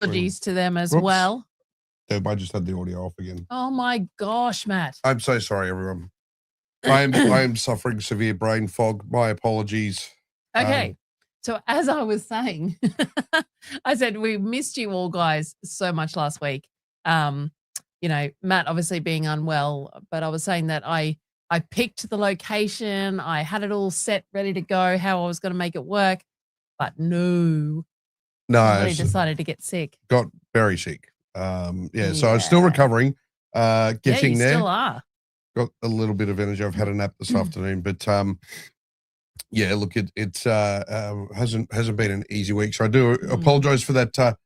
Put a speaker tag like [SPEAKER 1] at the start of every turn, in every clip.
[SPEAKER 1] Apologies to them as
[SPEAKER 2] Whoops.
[SPEAKER 1] well.
[SPEAKER 2] Deb, I just had the audio off again.
[SPEAKER 1] Oh my gosh, Matt.
[SPEAKER 2] I'm so sorry, everyone. I am suffering severe brain fog. My apologies.
[SPEAKER 1] Okay. So as I was saying, I said we missed you all guys so much last week. You know, Matt obviously being unwell, but I was saying that I picked the location, I had it all set, ready to go, how I was going to make it work, but no, somebody decided to get sick.
[SPEAKER 2] Got very sick. So I'm still recovering. Getting
[SPEAKER 1] you
[SPEAKER 2] there.
[SPEAKER 1] Still are.
[SPEAKER 2] Got a little bit of energy. I've had a nap this afternoon, but look, it hasn't been an easy week. So I do apologize for that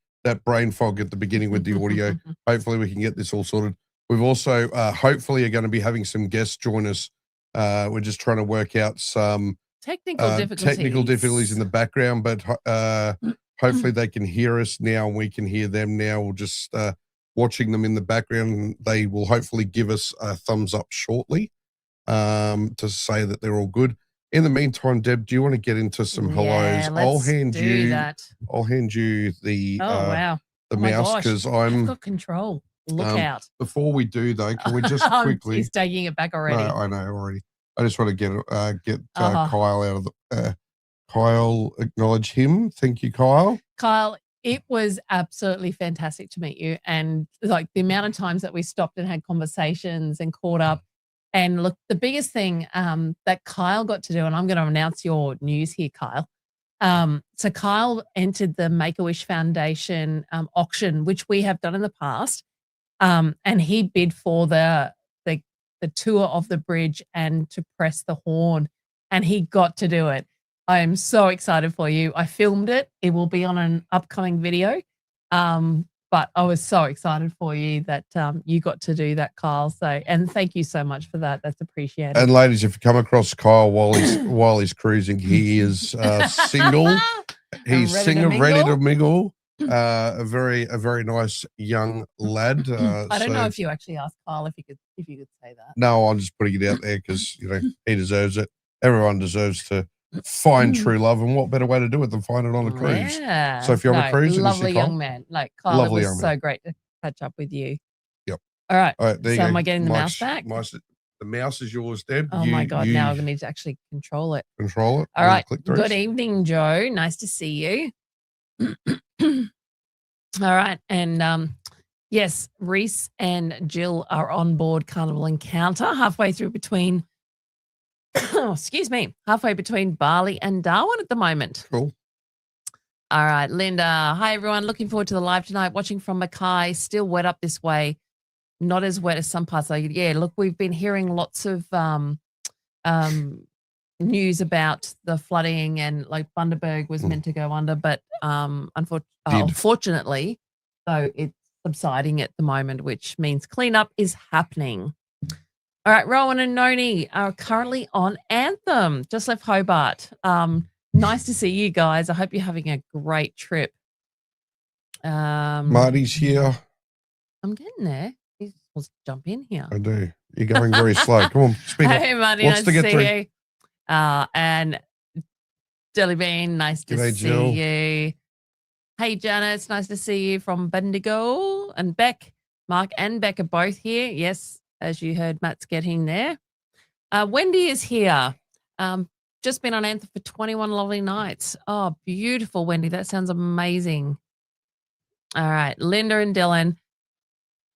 [SPEAKER 2] brain fog at the beginning with the audio. Hopefully we can get this all sorted. We've also hopefully are going to be having some guests join us. We're just trying to work out some
[SPEAKER 1] technical difficulties
[SPEAKER 2] in the background, but hopefully they can hear us now and we can hear them now. We'll just watching them in the background. They will hopefully give us a thumbs up shortly to say that they're all good. In the meantime, Deb, do you want to get into some hellos? I'll hand you the mouse because
[SPEAKER 1] I've got control. Look out.
[SPEAKER 2] Before we do though, can we just quickly
[SPEAKER 1] he's taking it back already.
[SPEAKER 2] No, I know already. I just want to get Kyle out of the Kyle, acknowledge him. Thank you, Kyle.
[SPEAKER 1] Kyle, it was absolutely fantastic to meet you. And like the amount of times that we stopped and had conversations and caught up. And look, the biggest thing that Kyle got to do, and I'm going to announce your news here, Kyle. So Kyle entered the Make-A-Wish Foundation auction, which we have done in the past. And he bid for the tour of the bridge and to press the horn. And he got to do it. I am so excited for you. I filmed it. It will be on an upcoming video. But I was so excited for you that you got to do that, Kyle. So, and thank you so much for that. That's appreciated.
[SPEAKER 2] And ladies, if you come across Kyle while he's cruising, he is single. He's single, ready to mingle. A very nice young lad.
[SPEAKER 1] I don't know if you actually asked Kyle if you could say that.
[SPEAKER 2] No, I'm just putting it out there because he deserves it. Everyone deserves to find true love, and what better way to do it than find it on a cruise?
[SPEAKER 1] Yeah.
[SPEAKER 2] So if you're on a cruise,
[SPEAKER 1] lovely young man, like Kyle, it was so great to catch up with you.
[SPEAKER 2] Yep.
[SPEAKER 1] All right.
[SPEAKER 2] There you go.
[SPEAKER 1] Am I getting the mouse back?
[SPEAKER 2] The mouse is yours, Deb.
[SPEAKER 1] Oh my God! Now I need to actually control it.
[SPEAKER 2] Control it.
[SPEAKER 1] All right. Good evening, Joe. Nice to see you. All right, and yes, Reese and Jill are on board Carnival Encounter, halfway between Bali and Darwin at the moment.
[SPEAKER 2] Cool.
[SPEAKER 1] All right, Linda. Hi, everyone. Looking forward to the live tonight. Watching from Mackay. Still wet up this way. Not as wet as some parts. Yeah, look, we've been hearing lots of news about the flooding and like Bundaberg was meant to go under, but unfortunately, so it's subsiding at the moment, which means cleanup is happening. All right, Rowan and Noni are currently on Anthem. Just left Hobart. Nice to see you guys. I hope you're having a great trip.
[SPEAKER 2] Marty's here.
[SPEAKER 1] I'm getting there. He's supposed to jump in here.
[SPEAKER 2] I do. You're going very slow. Come on, speed up.
[SPEAKER 1] Hey, Marty, nice to see you. And Jellybean, nice to see you. Hey, Janice, nice to see you from Bendigo. And Beck, Mark and Beck are both here. Yes, as you heard, Matt's getting there. Wendy is here. Just been on Anthem for 21 lovely nights. Oh, beautiful, Wendy. That sounds amazing. All right, Linda and Dylan.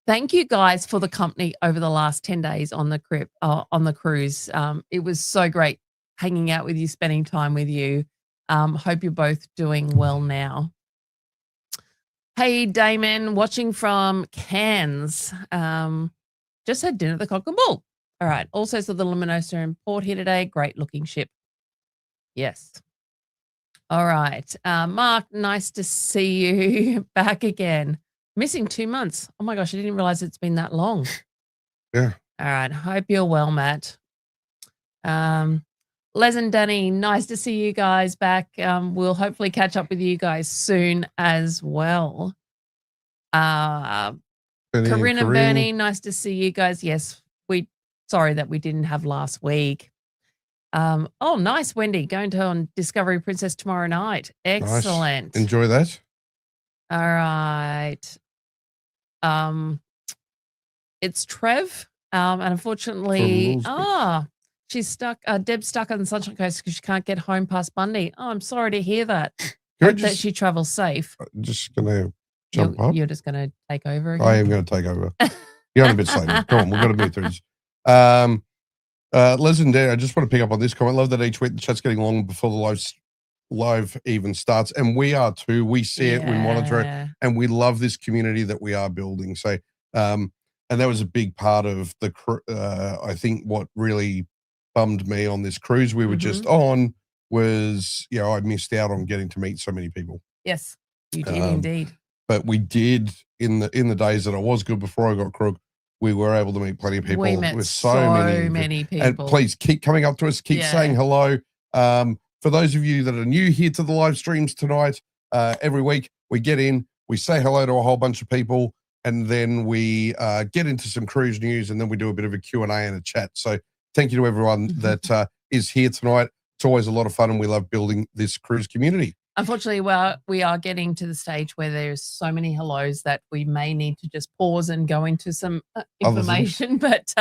[SPEAKER 1] Thank you guys for the company over the last 10 days on the cruise. It was so great hanging out with you, spending time with you. Hope you're both doing well now. Hey, Damon, watching from Cairns. Just had dinner at the Cock and Bull. All right. Also saw the Luminosa in port here today. Great looking ship. Yes. All right. Mark, nice to see you back again. Missing 2 months. Oh my gosh, I didn't realize it's been that long.
[SPEAKER 2] Yeah.
[SPEAKER 1] All right. Hope you're well, Matt. Les and Danny, nice to see you guys back. We'll hopefully catch up with you guys soon as well. Corinne and Bernie, nice to see you guys. Yes, sorry that we didn't have last week. Oh, nice, Wendy. Going to on Discovery Princess tomorrow night. Excellent.
[SPEAKER 2] Nice. Enjoy that.
[SPEAKER 1] All right. It's Trev. And unfortunately, she's stuck. Deb's stuck on the Sunshine Coast because she can't get home past Bundy. Oh, I'm sorry to hear that. Hope that she travels safe.
[SPEAKER 2] Just gonna jump up.
[SPEAKER 1] You're just gonna take over again?
[SPEAKER 2] I am gonna take over. You're on a bit slow. Come on, we've got to move through this. Legendary, I just want to pick up on this comment. I love that each week the chat's getting long before the live even starts, and we are too. We see it, we monitor it, and we love this community that we are building. So, and that was a big part of the I think what really bummed me on this cruise we were just on was, I missed out on getting to meet so many people.
[SPEAKER 1] Yes, you did indeed.
[SPEAKER 2] But we did in the days that I was good before I got crook. We were able to meet plenty of people.
[SPEAKER 1] We met so many people.
[SPEAKER 2] And please keep coming up to us, keep saying hello. For those of you that are new here to the live streams tonight, every week we get in, we say hello to a whole bunch of people, and then we get into some cruise news, and then we do a bit of a Q&A and a chat. So thank you to everyone that is here tonight. It's always a lot of fun, and we love building this cruise community.
[SPEAKER 1] Unfortunately, we are getting to the stage where there's so many hellos that we may need to just pause and go into some information, but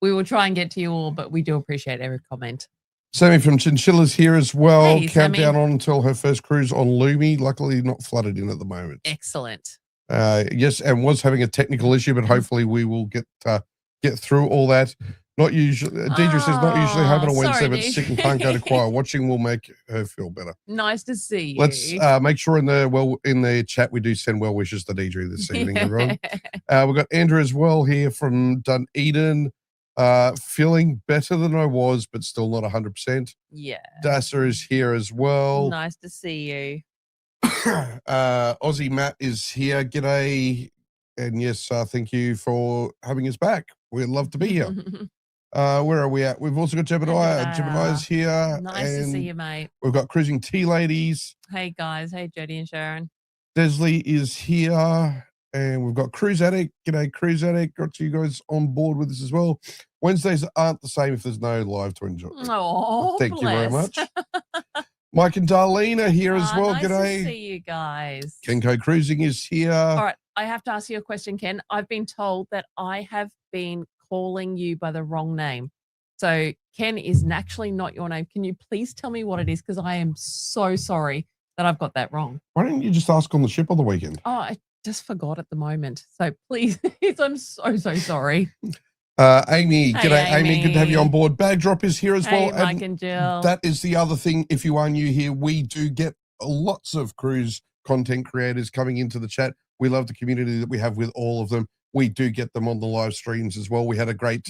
[SPEAKER 1] we will try and get to you all, but we do appreciate every comment.
[SPEAKER 2] Sammy from Chinchilla's here as well.
[SPEAKER 1] Hey,
[SPEAKER 2] Countdown on until her first cruise on Lumi. Luckily not flooded in at the moment.
[SPEAKER 1] Excellent.
[SPEAKER 2] Yes, and was having a technical issue, but hopefully we will get through all that. Not usually. Deidre says not usually home on a Wednesday, but sick and can't go to choir. Watching will make her feel better.
[SPEAKER 1] Nice to see you.
[SPEAKER 2] Let's make sure in the chat we do send well wishes to Deidre this evening, everyone. We've got Andrew as well here from Dunedin. Feeling better than I was, but still not 100%.
[SPEAKER 1] Yeah.
[SPEAKER 2] Dassa is here as well.
[SPEAKER 1] Nice to see you.
[SPEAKER 2] Aussie Matt is here. G'day. And yes, thank you for having us back. We'd love to be here. Where are we at? We've also got Jebediah. Jebediah's here.
[SPEAKER 1] Nice to see you, mate.
[SPEAKER 2] We've got Cruising Tea Ladies.
[SPEAKER 1] Hey, guys. Hey, Jody and Sharon.
[SPEAKER 2] Desley is here. And we've got Cruise Addict. G'day, Cruise Addict. Got you guys on board with us as well. Wednesdays aren't the same if there's no live to enjoy.
[SPEAKER 1] Oh,
[SPEAKER 2] thank you very much. Mike and Darlene are here as well.
[SPEAKER 1] Nice
[SPEAKER 2] G'day.
[SPEAKER 1] to see you guys.
[SPEAKER 2] Kenko Cruising is here.
[SPEAKER 1] All right. I have to ask you a question, Ken. I've been told that I have been calling you by the wrong name. So Ken is actually not your name. Can you please tell me what it is? Because I am so sorry that I've got that wrong.
[SPEAKER 2] Why don't you just ask on the ship on the weekend?
[SPEAKER 1] Oh, I just forgot at the moment. So please, I'm so sorry.
[SPEAKER 2] Amy, g'day, Amy. Good to have you on board. Bag Drop is here as well.
[SPEAKER 1] Mike and Jill.
[SPEAKER 2] That is the other thing. If you are new here, we do get lots of cruise content creators coming into the chat. We love the community that we have with all of them. We do get them on the live streams as well. We had a great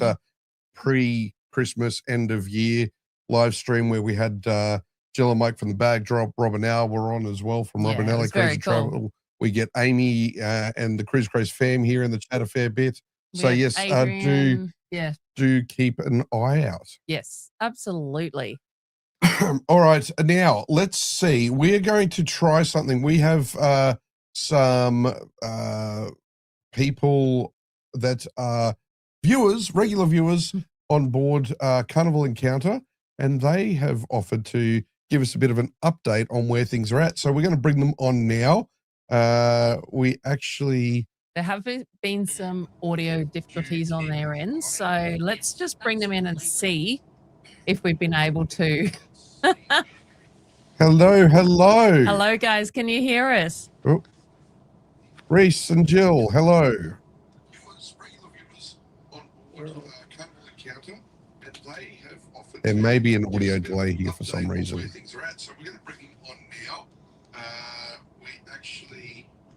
[SPEAKER 2] pre-Christmas end of year live stream where we had Jill and Mike from the Bag Drop. Rob and Al were on as well from Rob and Ellie Crazy Travel. We get Amy and the Cruise Craze fam here in the chat a fair bit. So yes, do keep an eye out.
[SPEAKER 1] Yes, absolutely.
[SPEAKER 2] All right, now let's see. We're going to try something. We have some people that are viewers, regular viewers on board Carnival Encounter, and they have offered to give us a bit of an update on where things are at. So we're going to bring them on now.
[SPEAKER 1] There have been some audio difficulties on their end, so let's just bring them in and see if we've been able to.
[SPEAKER 2] Hello.
[SPEAKER 1] Hello, guys. Can you hear us?
[SPEAKER 2] Oh. Reese and Jill, hello. There may be an audio delay here for some reason.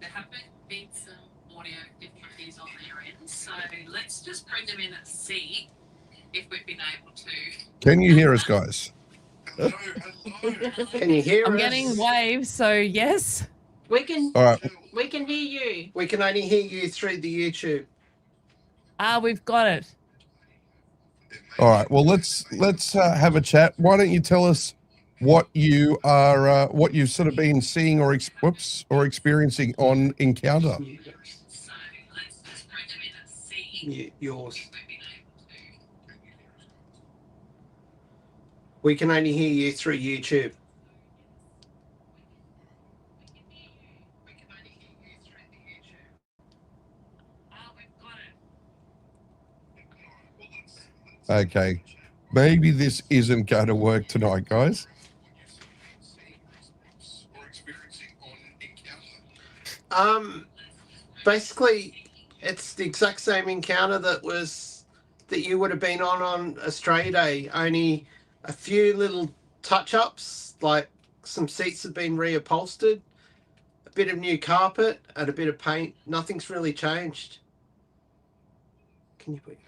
[SPEAKER 1] There have been some audio difficulties on their end, so let's just bring them in and see if we've been able to.
[SPEAKER 2] Can you hear us, guys?
[SPEAKER 3] Can you hear us?
[SPEAKER 1] I'm getting waves, so yes.
[SPEAKER 3] We can.
[SPEAKER 2] All right.
[SPEAKER 3] We can hear you. We can only hear you through the YouTube.
[SPEAKER 1] We've got it.
[SPEAKER 2] All right. Well, let's have a chat. Why don't you tell us what you are, what you've sort of been seeing or experiencing on Encounter?
[SPEAKER 1] So let's just bring them in and see.
[SPEAKER 3] Yours. We can only hear you through YouTube.
[SPEAKER 2] Okay. Maybe this isn't going to work tonight, guys.
[SPEAKER 3] Basically, it's the exact same encounter that you would have been on Australia Day. Only a few little touch-ups, like some seats have been reupholstered, a bit of new carpet, and a bit of paint. Nothing's really changed. Can you put?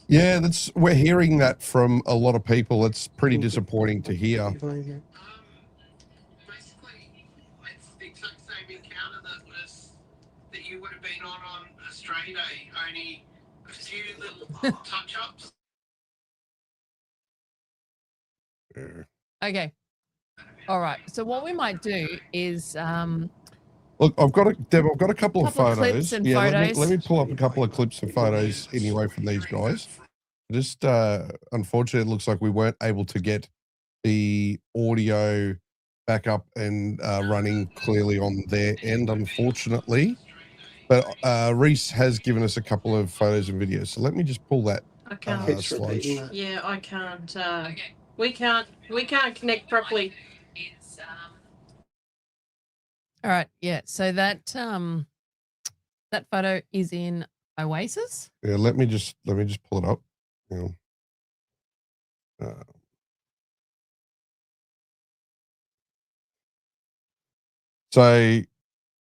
[SPEAKER 2] Yeah, we're hearing that from a lot of people. It's pretty disappointing to hear.
[SPEAKER 3] Basically, it's the exact same encounter that you would have been on Australia Day. Only a few little touch-ups.
[SPEAKER 1] Okay. All right. So what we might do is
[SPEAKER 2] look, I've got a couple of photos.
[SPEAKER 1] Clips and
[SPEAKER 2] yeah,
[SPEAKER 1] photos.
[SPEAKER 2] Let me pull up a couple of clips and photos anyway from these guys. Just unfortunately, it looks like we weren't able to get the audio back up and running clearly on their end, unfortunately. But Reese has given us a couple of photos and videos. So let me just pull that slide.
[SPEAKER 4] Yeah, I can't. We can't connect properly.
[SPEAKER 1] All right. Yeah. So that that photo is in Oasis.
[SPEAKER 2] Yeah. Let me just pull it up. You know. So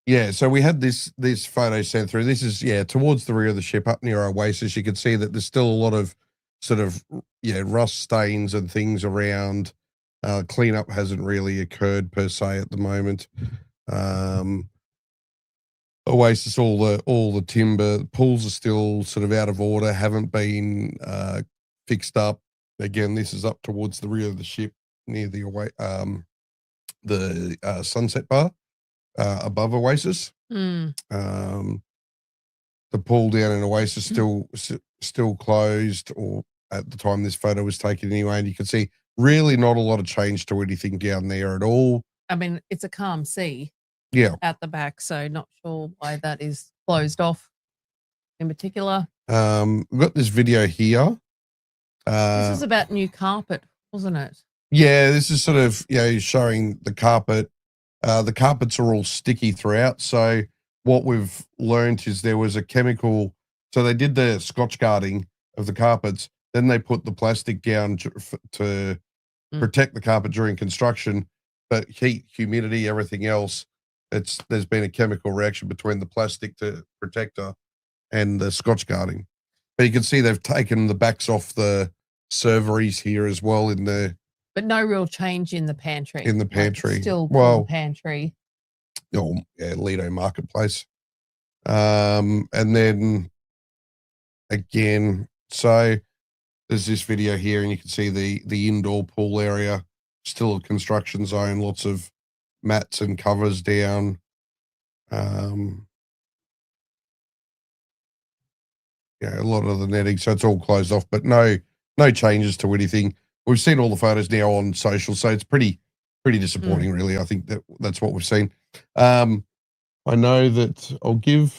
[SPEAKER 2] yeah, so we had this photo sent through. This is towards the rear of the ship up near Oasis. You can see that there's still a lot of sort of rust stains and things around. Cleanup hasn't really occurred per se at the moment. Oasis, all the timber pools are still sort of out of order, haven't been fixed up. Again, this is up towards the rear of the ship near the sunset bar above Oasis. The pool down in Oasis still closed, or at the time this photo was taken anyway, and you can see really not a lot of change to anything down there at all.
[SPEAKER 1] I mean, it's a calm sea.
[SPEAKER 2] Yeah.
[SPEAKER 1] At the back, so not sure why that is closed off in particular.
[SPEAKER 2] We've got this video here.
[SPEAKER 1] This is about new carpet, wasn't it?
[SPEAKER 2] Yeah, this is sort of showing the carpet. The carpets are all sticky throughout. So what we've learned is there was a chemical. So they did the Scotch guarding of the carpets. Then they put the plastic down to protect the carpet during construction. But heat, humidity, everything else, there's been a chemical reaction between the plastic protector and the Scotch guarding. But you can see they've taken the backs off the serveries here as well
[SPEAKER 1] but no real change in the pantry.
[SPEAKER 2] Like
[SPEAKER 1] still pantry.
[SPEAKER 2] Oh yeah, Lido Marketplace. And then again, so there's this video here, and you can see the indoor pool area, still a construction zone, lots of mats and covers down. A lot of the netting, so it's all closed off, but no changes to anything. We've seen all the photos now on social, so it's pretty disappointing, really. I think that's what we've seen. I know that I'll give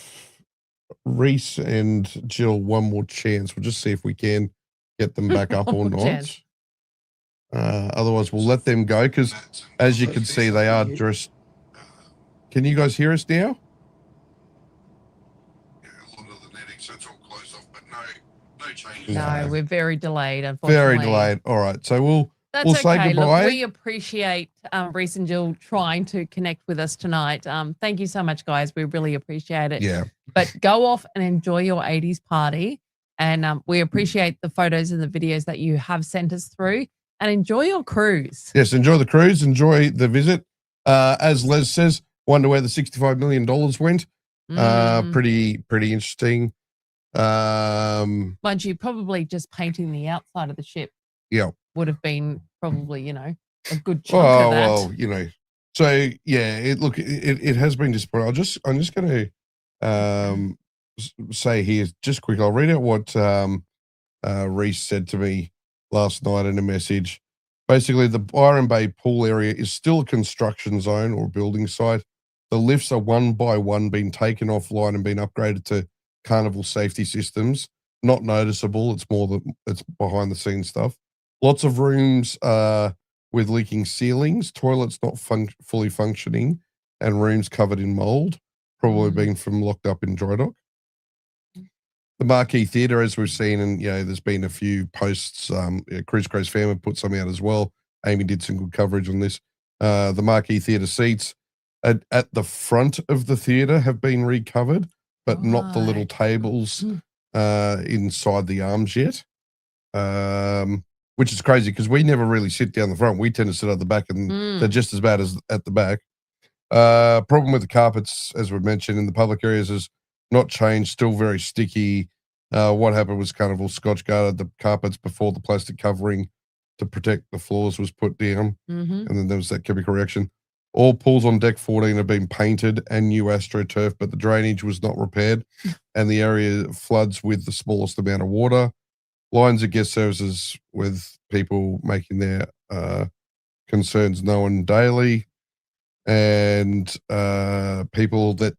[SPEAKER 2] Reese and Jill one more chance. We'll just see if we can get them back up or not. Otherwise, we'll let them go, because as you can see, they are dressed. Can you guys hear us now? Yeah, a lot of the netting, so it's all closed off, but no changes.
[SPEAKER 1] No, we're very delayed, unfortunately.
[SPEAKER 2] Very delayed. All right, so we'll
[SPEAKER 1] okay.
[SPEAKER 2] say goodbye.
[SPEAKER 1] Look, we appreciate Reese and Jill trying to connect with us tonight. Thank you so much, guys. We really appreciate it.
[SPEAKER 2] Yeah.
[SPEAKER 1] But go off and enjoy your 80s party. And we appreciate the photos and the videos that you have sent us through. And enjoy your cruise.
[SPEAKER 2] Yes, enjoy the cruise. Enjoy the visit. As Les says, wonder where the $65 million went. Pretty interesting.
[SPEAKER 1] Mind you, probably just painting the outside of the ship.
[SPEAKER 2] Yeah.
[SPEAKER 1] Would have been probably, a good chunk of that.
[SPEAKER 2] Well, so yeah, it has been disappointing. I'm just going to say here just quick. I'll read out what Reese said to me last night in a message. Basically, the Byron Bay pool area is still a construction zone or building site. The lifts are one by one being taken offline and being upgraded to carnival safety systems. Not noticeable. It's more it's behind the scenes stuff. Lots of rooms with leaking ceilings, toilets not fully functioning, and rooms covered in mold, probably being from locked up in dry dock. The Marquee Theatre, as we've seen, and there's been a few posts. Chris Crow's family put some out as well. Amy did some good coverage on this. The Marquee Theatre seats at the front of the theatre have been recovered, but not the little tables inside the arms yet. Which is crazy because we never really sit down the front. We tend to sit at the back, and they're just as bad as at the back. Problem with the carpets, as we mentioned, in the public areas is not changed, still very sticky. What happened was Carnival Scotch guarded the carpets before the plastic covering to protect the floors was put down, and then there was that chemical reaction. All pools on deck 14 have been painted and new AstroTurf, but the drainage was not repaired, and the area floods with the smallest amount of water. Lines of guest services with people making their concerns known daily, and people that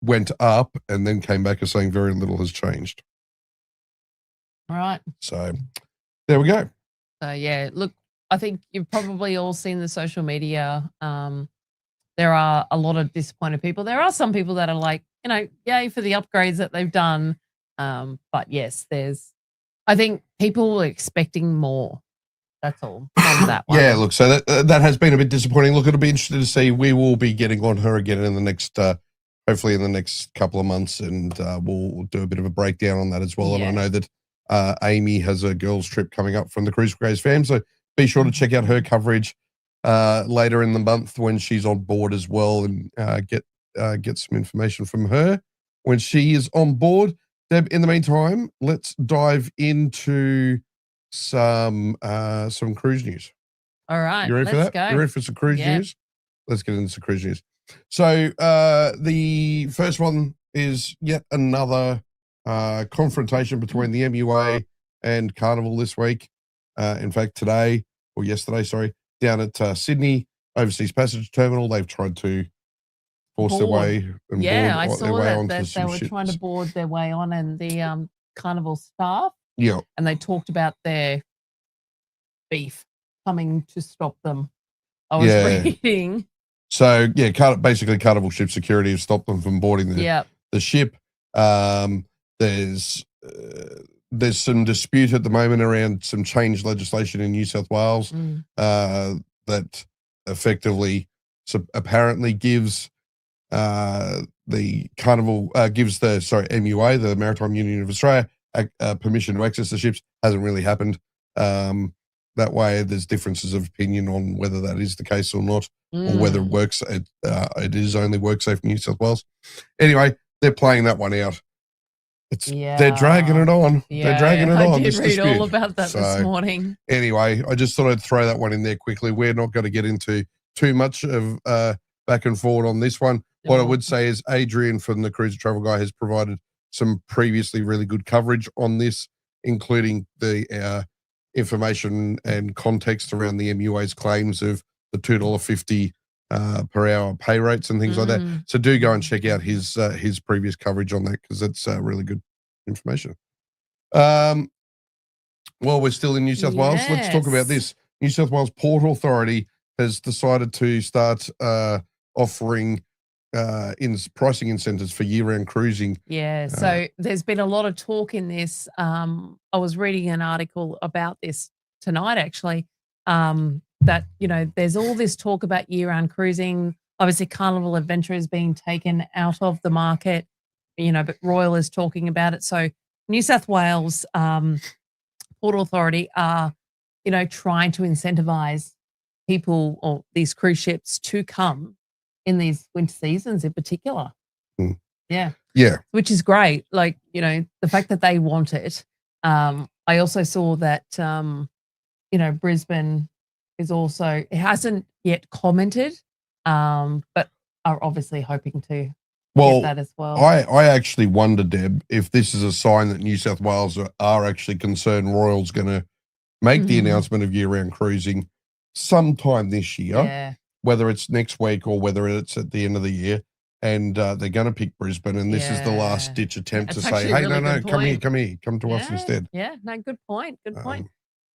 [SPEAKER 2] went up and then came back are saying very little has changed.
[SPEAKER 1] All right.
[SPEAKER 2] So there we go.
[SPEAKER 1] So yeah, look, I think you've probably all seen the social media. There are a lot of disappointed people. There are some people that are like, yay for the upgrades that they've done. But yes, I think people are expecting more. That's all on that one.
[SPEAKER 2] Yeah, look, so that has been a bit disappointing. Look, it'll be interesting to see. We will be getting on her again in the next, hopefully in the next couple of months, and we'll do a bit of a breakdown on that as well.
[SPEAKER 1] Yeah.
[SPEAKER 2] And I know that Amy has a girls' trip coming up from the Cruise Craze fam, so be sure to check out her coverage later in the month when she's on board as well, and get some information from her when she is on board. Deb, in the meantime, let's dive into some cruise news.
[SPEAKER 1] All right.
[SPEAKER 2] You ready for that?
[SPEAKER 1] Go.
[SPEAKER 2] You ready for some cruise news? Let's get into some cruise news. So the first one is yet another confrontation between the MUA and Carnival this week. In fact, yesterday, sorry, down at Sydney Overseas Passage Terminal, they've tried to force their way and
[SPEAKER 1] I
[SPEAKER 2] board
[SPEAKER 1] saw
[SPEAKER 2] their way
[SPEAKER 1] that
[SPEAKER 2] onto
[SPEAKER 1] they were trying to board their way on, and the Carnival staff.
[SPEAKER 2] Yeah.
[SPEAKER 1] And they talked about their beef coming to stop them. I was reading.
[SPEAKER 2] So basically Carnival ship security have stopped them from boarding the ship. There's some dispute at the moment around some change legislation in New South Wales that effectively apparently gives the Carnival gives the MUA, the Maritime Union of Australia, permission to access the ships. Hasn't really happened. That way, there's differences of opinion on whether that is the case or not, or whether it works. It is only WorkSafe New South Wales. Anyway, they're playing that one out. They're dragging it on.
[SPEAKER 1] Yeah,
[SPEAKER 2] they're dragging it on.
[SPEAKER 1] I did read all about that this morning.
[SPEAKER 2] Anyway, I just thought I'd throw that one in there quickly. We're not going to get into too much of back and forward on this one. What I would say is Adrian from the Cruise and Travel Guy has provided some previously really good coverage on this, including the information and context around the MUA's claims of the $2.50 per hour pay rates and things like that. So do go and check out his previous coverage on that, because that's really good information. While we're still in New South Wales, let's talk about this. New South Wales Port Authority has decided to start offering pricing incentives for year-round cruising.
[SPEAKER 1] So there's been a lot of talk in this. I was reading an article about this tonight, actually, that, there's all this talk about year-round cruising. Obviously, Carnival Adventure is being taken out of the market, but Royal is talking about it. So New South Wales Port Authority are, trying to incentivize people or these cruise ships to come in these winter seasons in particular. Yeah. Which is great. Like, the fact that they want it. I also saw that, Brisbane is also, it hasn't yet commented, but are obviously hoping to get that as well.
[SPEAKER 2] I actually wonder, Deb, if this is a sign that New South Wales are actually concerned Royal's going to make the announcement of year-round cruising sometime this year. Whether it's next week or whether it's at the end of the year. and they're going to pick Brisbane, and this is the last ditch attempt to say, hey, no, come here, come to us instead.
[SPEAKER 1] Yeah, no, good point.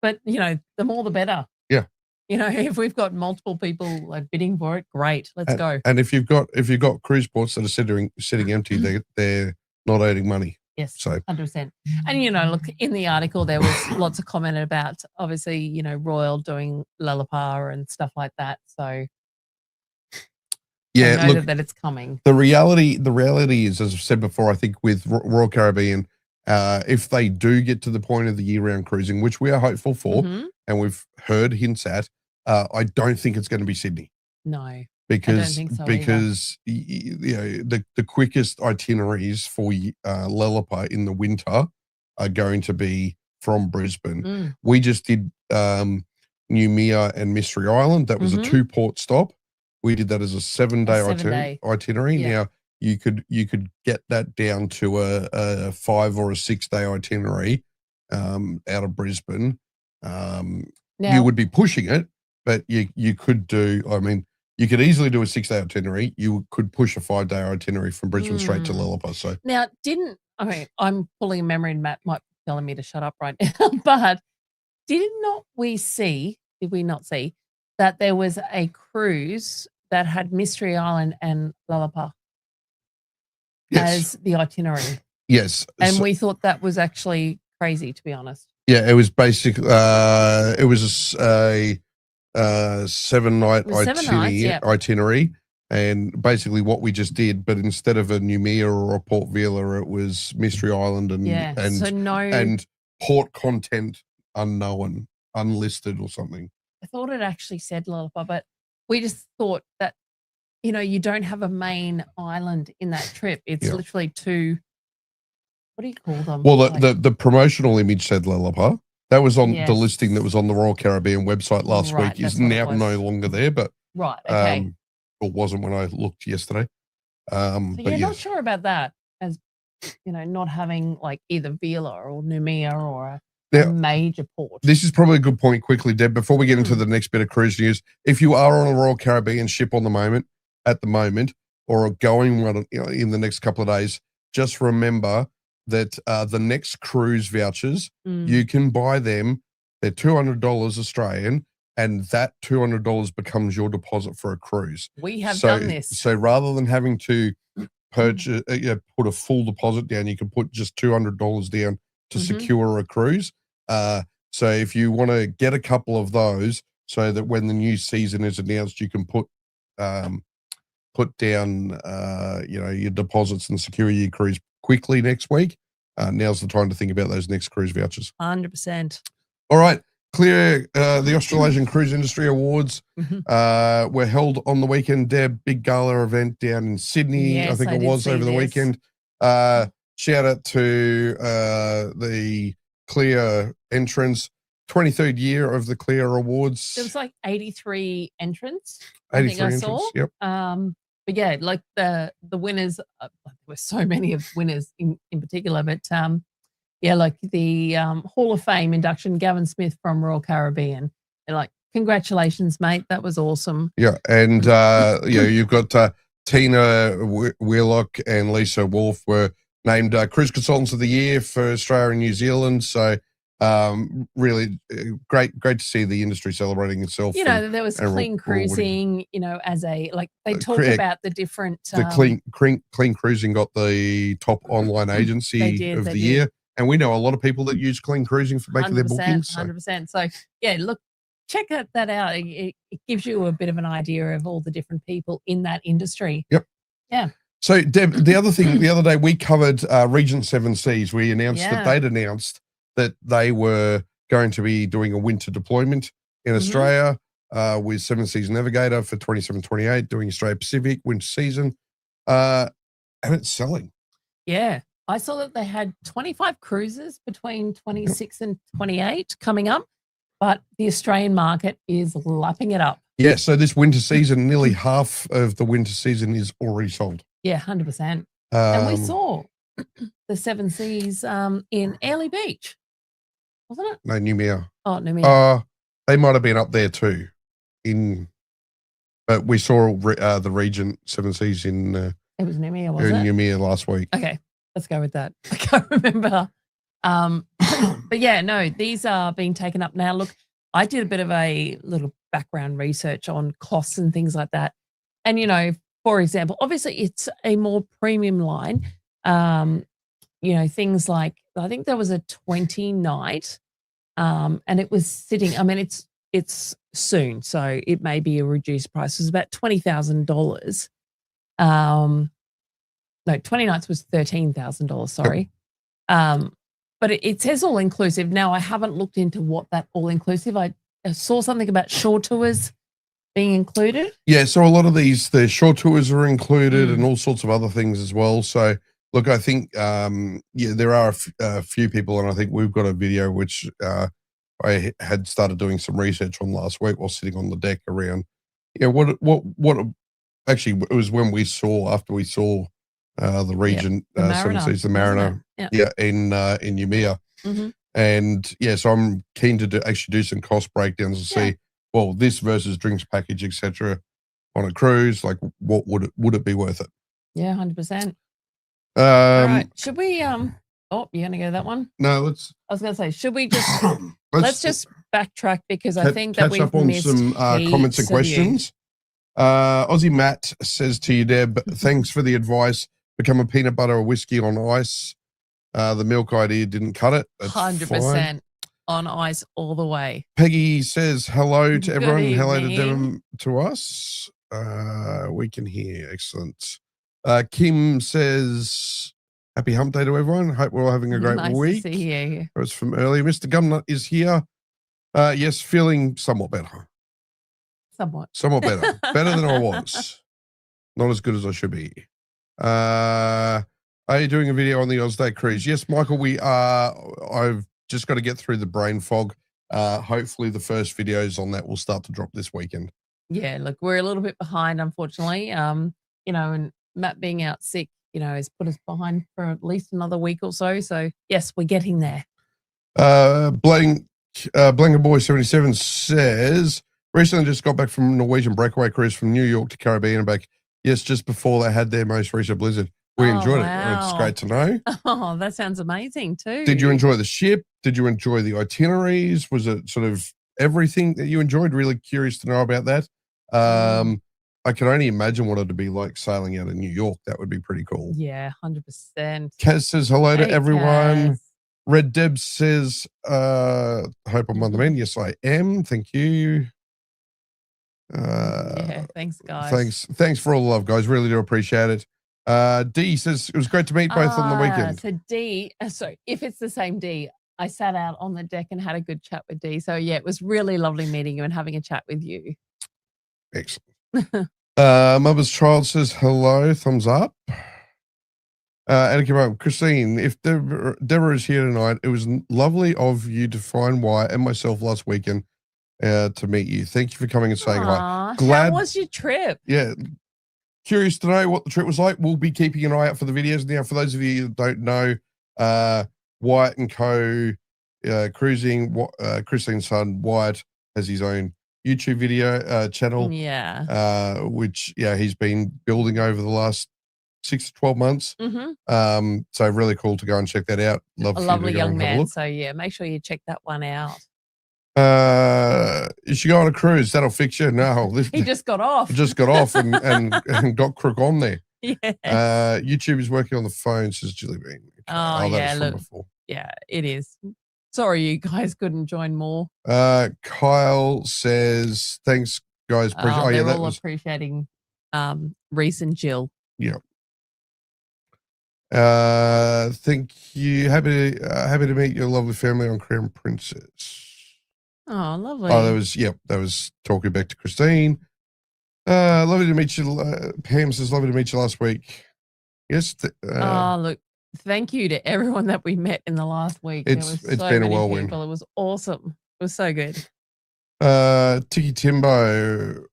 [SPEAKER 1] But, the more the better.
[SPEAKER 2] Yeah.
[SPEAKER 1] If we've got multiple people bidding for it, great, let's go.
[SPEAKER 2] And if you've got cruise ports that are sitting empty, they're not earning money.
[SPEAKER 1] Yes,
[SPEAKER 2] so
[SPEAKER 1] 100%. And, look, in the article, there was lots of comment about, obviously, Royal doing Lullaby and stuff like that. So,
[SPEAKER 2] yeah,
[SPEAKER 1] look, that it's coming.
[SPEAKER 2] The reality is, as I've said before, I think with Royal Caribbean, if they do get to the point of the year-round cruising, which we are hopeful for, and we've heard hints at, I don't think it's going to be Sydney.
[SPEAKER 1] No.
[SPEAKER 2] Because
[SPEAKER 1] I don't think so
[SPEAKER 2] the quickest itineraries for Lullaby in the winter are going to be from Brisbane. We just did Noumea and Mystery Island. That was a 2-port stop. We did that as a 7-day itinerary.
[SPEAKER 1] Yeah.
[SPEAKER 2] Now you could get that down to a 5 or a 6-day itinerary out of Brisbane. You would be pushing it, but you could do. I mean, you could easily do a 6-day itinerary. You could push a 5-day itinerary from Brisbane straight to Lullaby. So
[SPEAKER 1] now, I'm pulling a memory, and Matt might be telling me to shut up right now. But did we not see that there was a cruise that had Mystery Island and Lullaby as the itinerary?
[SPEAKER 2] Yes,
[SPEAKER 1] and we thought that was actually crazy, to be honest.
[SPEAKER 2] Yeah, it was basically it was a 7-night itinerary, and basically what we just did, but instead of a Noumea or a Port Vila, it was Mystery Island and port content unknown, unlisted or something.
[SPEAKER 1] I thought it actually said Lullaby, but we just thought that you don't have a main island in that trip. It's literally 2. What do you call them?
[SPEAKER 2] Well, the promotional image said Lullaby. That was on the listing that was on the Royal Caribbean website last week. Is now no longer there, but
[SPEAKER 1] okay.
[SPEAKER 2] It wasn't when I looked yesterday.
[SPEAKER 1] Not sure about that, as not having either Vila or Noumea or a major port.
[SPEAKER 2] This is probably a good point quickly, Deb, before we get into the next bit of cruise news. If you are on a Royal Caribbean ship at the moment, or are going one in the next couple of days, just remember that the next cruise vouchers, you can buy them. They're $200 Australian, and that $200 becomes your deposit for a cruise.
[SPEAKER 1] We have done this.
[SPEAKER 2] So rather than having to purchase, put a full deposit down, you can put just $200 down to secure a cruise. So if you want to get a couple of those, so that when the new season is announced, you can put down your deposits and secure your cruise quickly next week. Now's the time to think about those next cruise vouchers.
[SPEAKER 1] 100%.
[SPEAKER 2] All right. Clear, the Australasian Cruise Industry Awards were held on the weekend. Deb, big gala event down in Sydney.
[SPEAKER 1] Yes,
[SPEAKER 2] I think it was over the weekend. Shout out to the Clear entrants. 23rd year of the Clear Awards.
[SPEAKER 1] There was 83 entrants.
[SPEAKER 2] 83 entrants. Yep.
[SPEAKER 1] But yeah, the winners, there were so many of winners in particular, but the Hall of Fame induction, Gavin Smith from Royal Caribbean. They're congratulations, mate. That was awesome.
[SPEAKER 2] Yeah. And, you've got Tina Wheelock and Lisa Wolf were named Cruise Consultants of the Year for Australia and New Zealand. So, really great to see the industry celebrating itself.
[SPEAKER 1] There was clean cruising, as a they talk about the different
[SPEAKER 2] the clean cruising got the top online agency of the year, and we know a lot of people that use clean cruising for making their bookings.
[SPEAKER 1] 100%. So yeah, look, check that out. It gives you a bit of an idea of all the different people in that industry.
[SPEAKER 2] Yep.
[SPEAKER 1] Yeah.
[SPEAKER 2] So Deb, the other thing, the other day we covered Regent Seven Seas. We announced that they'd announced that they were going to be doing a winter deployment in Australia with Seven Seas Navigator for 27-28, doing Australia Pacific winter season. And it's selling.
[SPEAKER 1] Yeah. I saw that they had 25 cruises between 26 and 28 coming up, but the Australian market is lapping it up.
[SPEAKER 2] Yeah, so this winter season, nearly half of the winter season is already sold.
[SPEAKER 1] Yeah, 100%. And we saw the Seven Seas in Airlie Beach. Wasn't it?
[SPEAKER 2] No, Noumea.
[SPEAKER 1] Oh, Noumea.
[SPEAKER 2] They might have been up there too. But we saw the Regent Seven Seas in
[SPEAKER 1] It was Nemea, was
[SPEAKER 2] in
[SPEAKER 1] it?
[SPEAKER 2] Yumia last week.
[SPEAKER 1] Okay, let's go with that. I can't remember. But yeah, no, these are being taken up now. Look, I did a bit of a little background research on costs and things like that. And, you know, for example, obviously it's a more premium line. You know, things like, I think there was a 20 night and it was sitting, I mean, it's soon, so it may be a reduced price. It was about $20,000. No, 20 nights was $13,000, sorry. But it says all inclusive. Now, I haven't looked into what that all inclusive. I saw something about shore tours being included.
[SPEAKER 2] Yeah, so a lot of the short tours are included and all sorts of other things as well. So, look, I think, yeah, there are a few people, and I think we've got a video which I had started doing some research on last week while sitting on the deck around, you know, what actually, it was when after we saw the Regent Seven Seas, the Mariner, in Yumia. And yeah, so I'm keen to actually do some cost breakdowns and see, well, this versus drinks package, etc. on a cruise, like what would it be worth it?
[SPEAKER 1] Yeah, 100%. All right, should we? Oh, you're gonna go that one?
[SPEAKER 2] No, let's.
[SPEAKER 1] I was gonna say, should we just let's just backtrack because I think that
[SPEAKER 2] catch
[SPEAKER 1] we've
[SPEAKER 2] up on
[SPEAKER 1] missed
[SPEAKER 2] some comments and questions. Aussie Matt says to you, Deb, thanks for the advice. Become a peanut butter or whiskey on ice. The milk idea didn't cut it.
[SPEAKER 1] 100% on ice all the way.
[SPEAKER 2] Peggy says hello to everyone. Hello to
[SPEAKER 1] evening.
[SPEAKER 2] Deb, to us. We can hear. Excellent. Kim says happy hump day to everyone. Hope we're all having a great week.
[SPEAKER 1] Nice to see you.
[SPEAKER 2] That was from earlier. Mr. Gumnut is here. Yes, feeling somewhat better. Somewhat better. Better than I was. Not as good as I should be. Are you doing a video on the Ausday cruise? Yes, Michael, we are. I've just got to get through the brain fog. Hopefully the first videos on that will start to drop this weekend.
[SPEAKER 1] Yeah, look, we're a little bit behind, unfortunately. You know, and Matt being out sick, you know, has put us behind for at least another week or so. So yes, we're getting there.
[SPEAKER 2] Blanker Boy 77 says recently just got back from Norwegian breakaway cruise from New York to Caribbean and back. Yes, just before they had their most recent blizzard. We enjoyed it. It's great to know.
[SPEAKER 1] Oh, that sounds amazing too.
[SPEAKER 2] Did you enjoy the ship? Did you enjoy the itineraries? Was it sort of everything that you enjoyed? Really curious to know about that. I can only imagine what it'd be like sailing out of New York. That would be pretty cool.
[SPEAKER 1] Yeah, 100%.
[SPEAKER 2] Kaz says hello to everyone. Kaz. Red Deb says, hope I'm on the mend. Yes, I am. Thank you.
[SPEAKER 1] Yeah, thanks, guys.
[SPEAKER 2] Thanks for all the love, guys. Really do appreciate it. D says it was great to meet both on the weekend.
[SPEAKER 1] So D, so if it's the same D, I sat out on the deck and had a good chat with D. So yeah, it was really lovely meeting you and having a chat with you.
[SPEAKER 2] Excellent. Mother's Child says hello, thumbs up. And Christine, if Deborah is here tonight, it was lovely of you to find Wyatt and myself last weekend to meet you. Thank you for coming and saying hi.
[SPEAKER 1] How was your trip?
[SPEAKER 2] Yeah. Curious to know what the trip was like. We'll be keeping an eye out for the videos. Now, for those of you that don't know, Wyatt and Co. Cruising, Christine's son, Wyatt, has his own YouTube video channel.
[SPEAKER 1] Yeah.
[SPEAKER 2] Which, he's been building over the last 6 to 12 months. So really cool to go and check that out.
[SPEAKER 1] A lovely young man. So yeah, make sure you check that one out.
[SPEAKER 2] You should go on a cruise. That'll fix you. No,
[SPEAKER 1] he just got off.
[SPEAKER 2] Just got off and got crook on there.
[SPEAKER 1] Yeah.
[SPEAKER 2] YouTube is working on the phone, says Julie Bean.
[SPEAKER 1] Oh yeah, look. Yeah, it is. Sorry, you guys couldn't join more.
[SPEAKER 2] Kyle says, "Thanks, guys."
[SPEAKER 1] They're all appreciating Reese and Jill.
[SPEAKER 2] Yeah. Thank you. Happy to meet your lovely family on Crown Princess.
[SPEAKER 1] Oh, lovely.
[SPEAKER 2] Oh, that was talking back to Christine. Lovely to meet you. Pam says, lovely to meet you last week. Yes.
[SPEAKER 1] Look, thank you to everyone that we met in the last week.
[SPEAKER 2] It's been a whirlwind.
[SPEAKER 1] It was awesome. It was so good.
[SPEAKER 2] Tiki Timbo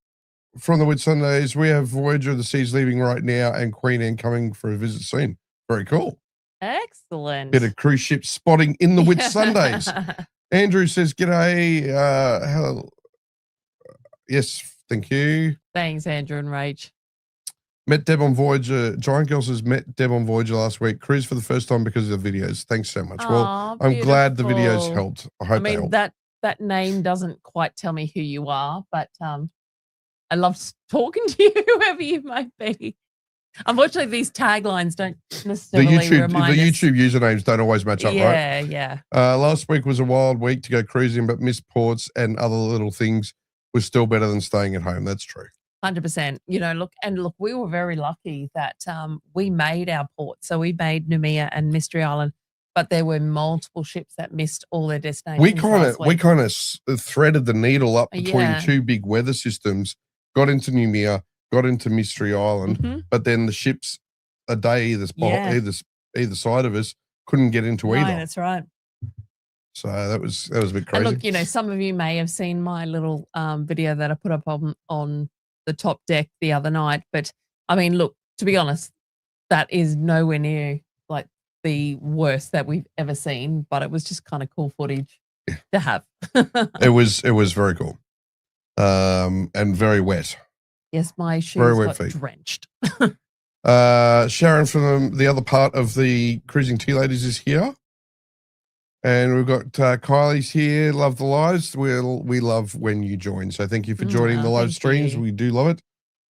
[SPEAKER 2] from the Whitsundays. We have Voyager of the Seas leaving right now and Queen Anne coming for a visit soon. Very cool.
[SPEAKER 1] Excellent.
[SPEAKER 2] Bit of cruise ship spotting in the Whitsundays. Andrew says, g'day. Hello. Yes, thank you.
[SPEAKER 1] Thanks, Andrew and Rach.
[SPEAKER 2] Met Deb on Voyager. Giant Girl says, met Deb on Voyager last week. Cruise for the first time because of the videos. Thanks so much. Well, I'm glad the videos helped. I hope they helped.
[SPEAKER 1] That name doesn't quite tell me who you are, but I love talking to you, whoever you might be. Unfortunately, these taglines don't necessarily remind us.
[SPEAKER 2] The YouTube usernames don't always match up, right?
[SPEAKER 1] Yeah.
[SPEAKER 2] Last week was a wild week to go cruising, but missed ports and other little things was still better than staying at home. That's true.
[SPEAKER 1] 100%. Look, we were very lucky that we made our port. So we made Noumea and Mystery Island, but there were multiple ships that missed all their destinations.
[SPEAKER 2] We kind of threaded the needle up between two big weather systems, got into Noumea, got into Mystery Island, but then the ships a day either side of us couldn't get into either.
[SPEAKER 1] That's right.
[SPEAKER 2] So that was a bit crazy.
[SPEAKER 1] And look, some of you may have seen my little video that I put up on the top deck the other night. But I mean, look, to be honest, that is nowhere near like the worst that we've ever seen. But it was just kind of cool footage to have.
[SPEAKER 2] It was very cool, and very wet.
[SPEAKER 1] Yes, my shoes got drenched.
[SPEAKER 2] Sharon from the other part of the Cruising Tea Ladies is here. And we've got Kylie's here. Love the lives. We love when you join. So thank you for joining the live streams. We do love it.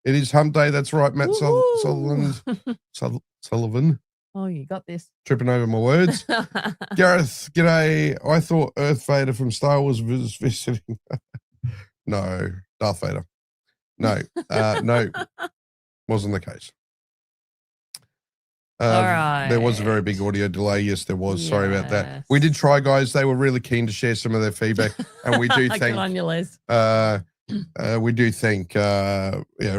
[SPEAKER 2] It is hump day. That's right, Matt Sullivan.
[SPEAKER 1] Oh, you got this.
[SPEAKER 2] Tripping over my words. Gareth, g'day. I thought Earth Vader from Star Wars was visiting. No, Darth Vader. No, no, wasn't the case.
[SPEAKER 1] All right.
[SPEAKER 2] There was a very big audio delay. Yes, there was. Yes. Sorry about that. We did try, guys. They were really keen to share some of their feedback, and we do thank.
[SPEAKER 1] Good on you, Les.
[SPEAKER 2] We do thank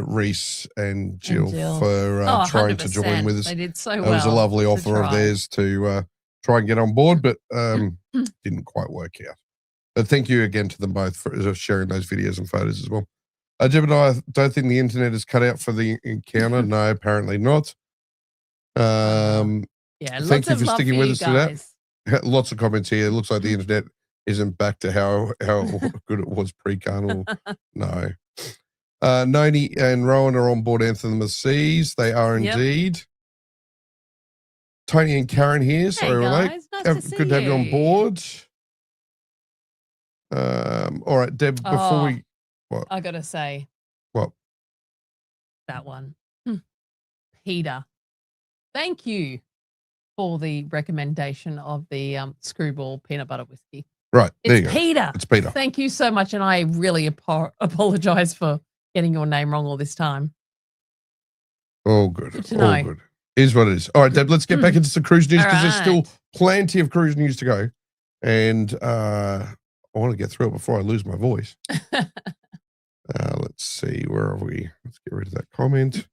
[SPEAKER 2] Reese and Jill for trying to join with us.
[SPEAKER 1] They did so well.
[SPEAKER 2] It was a lovely offer of theirs to try and get on board, but didn't quite work out. But thank you again to them both for sharing those videos and photos as well. Jeb and I don't think the internet is cut out for the encounter. No, apparently not. Thank you for sticking with us today. Lots of comments here. It looks like the internet isn't back to how good it was pre-Carnival. No. Noni and Rowan are on board Anthem of the Seas. They are indeed. Tony and Karen here. Sorry,
[SPEAKER 1] guys. Nice
[SPEAKER 2] good to have you on board. All right, Deb, before we... What?
[SPEAKER 1] I got to say.
[SPEAKER 2] What?
[SPEAKER 1] That one. Peter. Thank you for the recommendation of the Screwball peanut butter whiskey.
[SPEAKER 2] Right. There you go.
[SPEAKER 1] Peter.
[SPEAKER 2] It's Peter.
[SPEAKER 1] Thank you so much. And I really apologize for getting your name wrong all this time.
[SPEAKER 2] Oh, good. All good. Is what it is. All right, Deb, let's get back into some cruise news because there's still plenty of cruise news to go. And I want to get through it before I lose my voice. Let's see. Where are we? Let's get rid of that comment.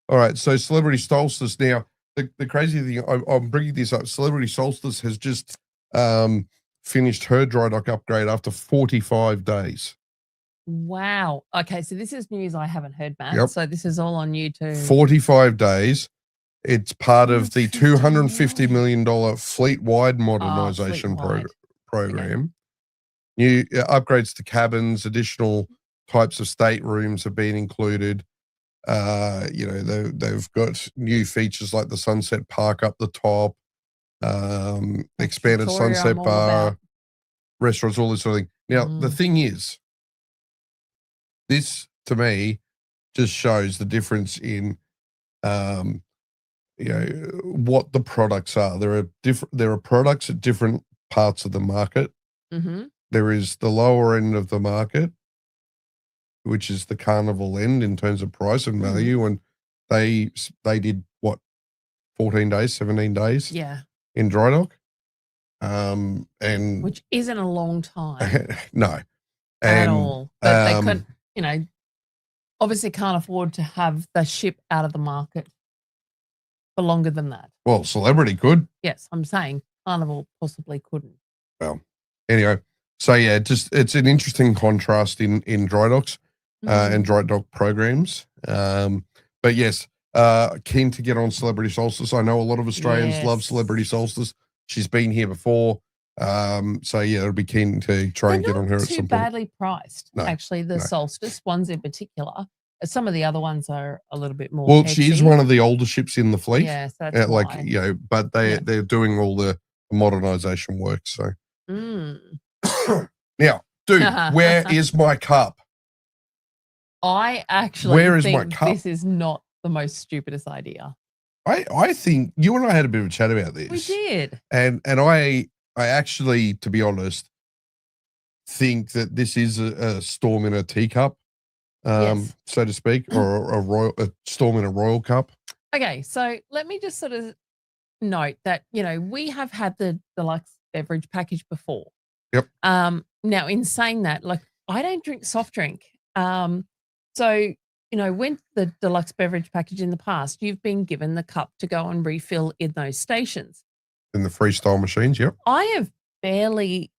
[SPEAKER 2] All right. So Celebrity Solstice. Now, the crazy thing, I'm bringing this up. Celebrity Solstice has just finished her dry dock upgrade after 45 days.
[SPEAKER 1] Wow. Okay. So this is news I haven't heard, Matt. Yep. So this is all on you too.
[SPEAKER 2] 45 days. It's part of the $250 million fleet-wide modernization program. New upgrades to cabins, additional types of staterooms have been included. They've got new features like the Sunset Park up the top, expanded
[SPEAKER 1] Trattoria,
[SPEAKER 2] Sunset Bar, restaurants, all this sort of thing. Now, the thing is, this to me just shows the difference in, what the products are. There are products at different parts of the market.
[SPEAKER 1] Mm-hmm.
[SPEAKER 2] There is the lower end of the market, which is the Carnival end in terms of price and value. And they did what, 14 days, 17 days in dry dock. And
[SPEAKER 1] which isn't a long time.
[SPEAKER 2] No.
[SPEAKER 1] At all. But they couldn't, obviously can't afford to have the ship out of the market for longer than that.
[SPEAKER 2] Well, Celebrity could.
[SPEAKER 1] Yes, I'm saying Carnival possibly couldn't.
[SPEAKER 2] Well, anyway. So yeah, it's an interesting contrast in dry docks and dry dock programs. But yes, keen to get on Celebrity Solstice. I know a lot of Australians love Celebrity Solstice. She's been here before. So yeah, it'll be keen to try and get on her at some point.
[SPEAKER 1] Too badly priced, actually, the Solstice ones in particular. Some of the other ones are a little bit more.
[SPEAKER 2] Well, she is
[SPEAKER 1] edgy.
[SPEAKER 2] one of the older ships in the fleet.
[SPEAKER 1] Yeah, so that's
[SPEAKER 2] like
[SPEAKER 1] why.
[SPEAKER 2] you know, but they're doing all the modernization work. So now, dude, where is my cup?
[SPEAKER 1] I actually
[SPEAKER 2] Where is my
[SPEAKER 1] think
[SPEAKER 2] cup?
[SPEAKER 1] this is not the most stupidest idea.
[SPEAKER 2] I think you and I had a bit of a chat about this.
[SPEAKER 1] We did.
[SPEAKER 2] And I actually, to be honest, think that this is a storm in a teacup,
[SPEAKER 1] Yes.
[SPEAKER 2] so to speak, or a storm in a royal cup.
[SPEAKER 1] Okay, so let me just sort of note that, you know, we have had the deluxe beverage package before.
[SPEAKER 2] Yep.
[SPEAKER 1] Now, in saying that, like, I don't drink soft drink. So, you know, when the deluxe beverage package in the past, you've been given the cup to go and refill in those stations.
[SPEAKER 2] In the freestyle machines, yep.
[SPEAKER 1] I have barely,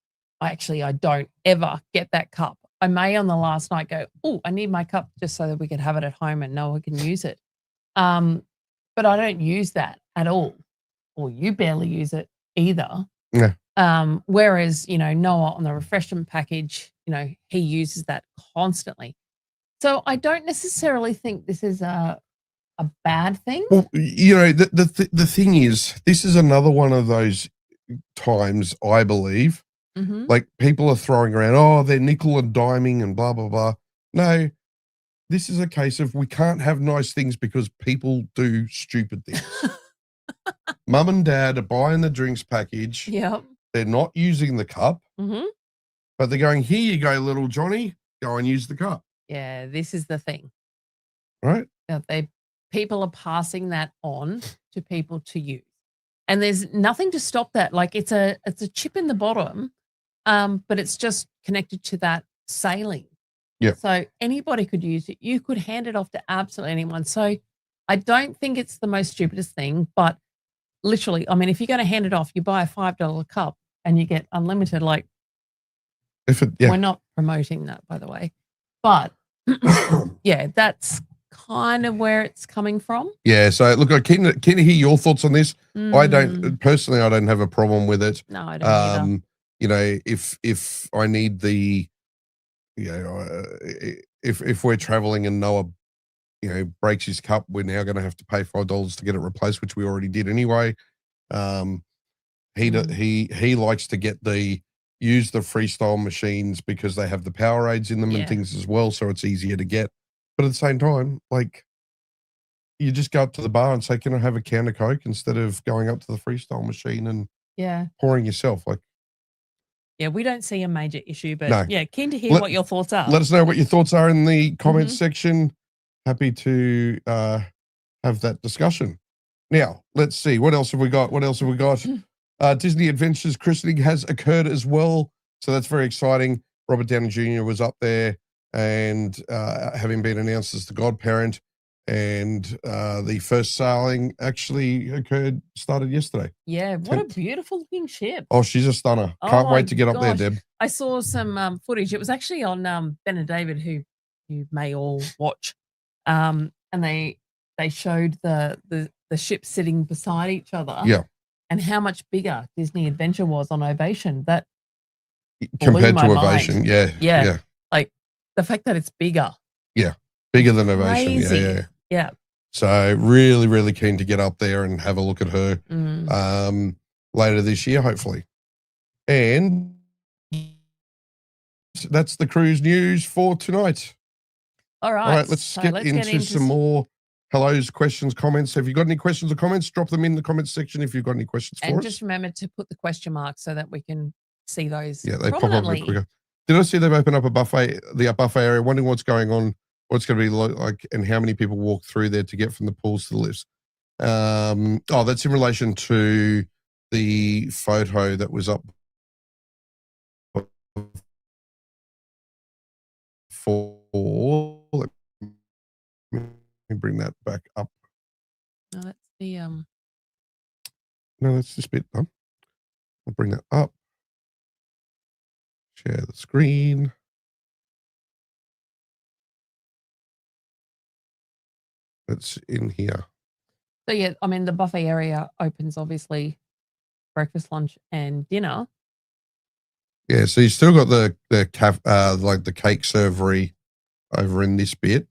[SPEAKER 1] actually, I don't ever get that cup. I may on the last night go, oh, I need my cup just so that we could have it at home and no one can use it. But I don't use that at all. Or you barely use it either.
[SPEAKER 2] Yeah.
[SPEAKER 1] Whereas, you know, Noah on the refreshment package, you know, he uses that constantly. So I don't necessarily think this is a bad thing.
[SPEAKER 2] Well, you know, the thing is, this is another one of those times, I believe, like people are throwing around, oh, they're nickel and diming and blah, blah, blah. No, this is a case of we can't have nice things because people do stupid things. Mum and dad are buying the drinks package.
[SPEAKER 1] Yep.
[SPEAKER 2] They're not using the cup, but they're going, here you go, little Johnny, go and use the cup.
[SPEAKER 1] Yeah, this is the thing.
[SPEAKER 2] Right?
[SPEAKER 1] People are passing that on to people to use. And there's nothing to stop that. Like it's a chip in the bottom, but it's just connected to that sailing.
[SPEAKER 2] Yeah.
[SPEAKER 1] So anybody could use it. You could hand it off to absolutely anyone. So I don't think it's the most stupidest thing, but literally, I mean, if you're going to hand it off, you buy a $5 cup and you get unlimited. Like, we're not promoting that, by the way, but yeah, that's kind of where it's coming from.
[SPEAKER 2] Yeah. So look, I can hear your thoughts on this. I don't personally, I don't have a problem with it.
[SPEAKER 1] No, I don't either.
[SPEAKER 2] You know, if I need the, you know, if we're traveling and Noah, you know, breaks his cup, we're now going to have to pay $5 to get it replaced, which we already did anyway. He likes to use the freestyle machines because they have the Powerades in them and things as well, so it's easier to get. But at the same time, like, you just go up to the bar and say, "Can I have a can of Coke?" instead of going up to the freestyle machine and pouring yourself. Like,
[SPEAKER 1] yeah, we don't see a major issue, but
[SPEAKER 2] no.
[SPEAKER 1] Yeah, keen to hear what your thoughts are.
[SPEAKER 2] Let us know what your thoughts are in the comments section. Happy to have that discussion. Now, let's see. What else have we got? Disney Adventures christening has occurred as well. So that's very exciting. Robert Downey Jr. was up there and having been announced as the godparent. And the first sailing actually started yesterday.
[SPEAKER 1] Yeah, what a beautiful looking ship.
[SPEAKER 2] Oh, she's a stunner. Can't wait to get up there, Deb.
[SPEAKER 1] I saw some footage. It was actually on Ben and David, who you may all watch. And they showed the ship sitting beside each other.
[SPEAKER 2] Yeah.
[SPEAKER 1] And how much bigger Disney Adventure was on Ovation. That
[SPEAKER 2] compared to Ovation, yeah.
[SPEAKER 1] Like the fact that it's bigger.
[SPEAKER 2] Yeah, bigger than Ovation. Yeah. So really, really keen to get up there and have a look at her later this year, hopefully. And that's the cruise news for tonight.
[SPEAKER 1] All right.
[SPEAKER 2] Let's get into some more hellos, questions, comments. Have you got any questions or comments? Drop them in the comments section if you've got any questions for us.
[SPEAKER 1] And just remember to put the question mark so that we can see those.
[SPEAKER 2] Yeah, they pop up a bit quicker. Did I see they've opened up the buffet area? Wondering what's going on, what's going to be like, and how many people walk through there to get from the pools to the lifts. That's in relation to the photo that was up for. Let me bring that back up.
[SPEAKER 1] No, that's the
[SPEAKER 2] No, that's this bit done. I'll bring that up. Share the screen. It's in here.
[SPEAKER 1] So yeah, I mean the buffet area opens obviously breakfast, lunch, and dinner.
[SPEAKER 2] Yeah, so you still got the cake servery over in this bit.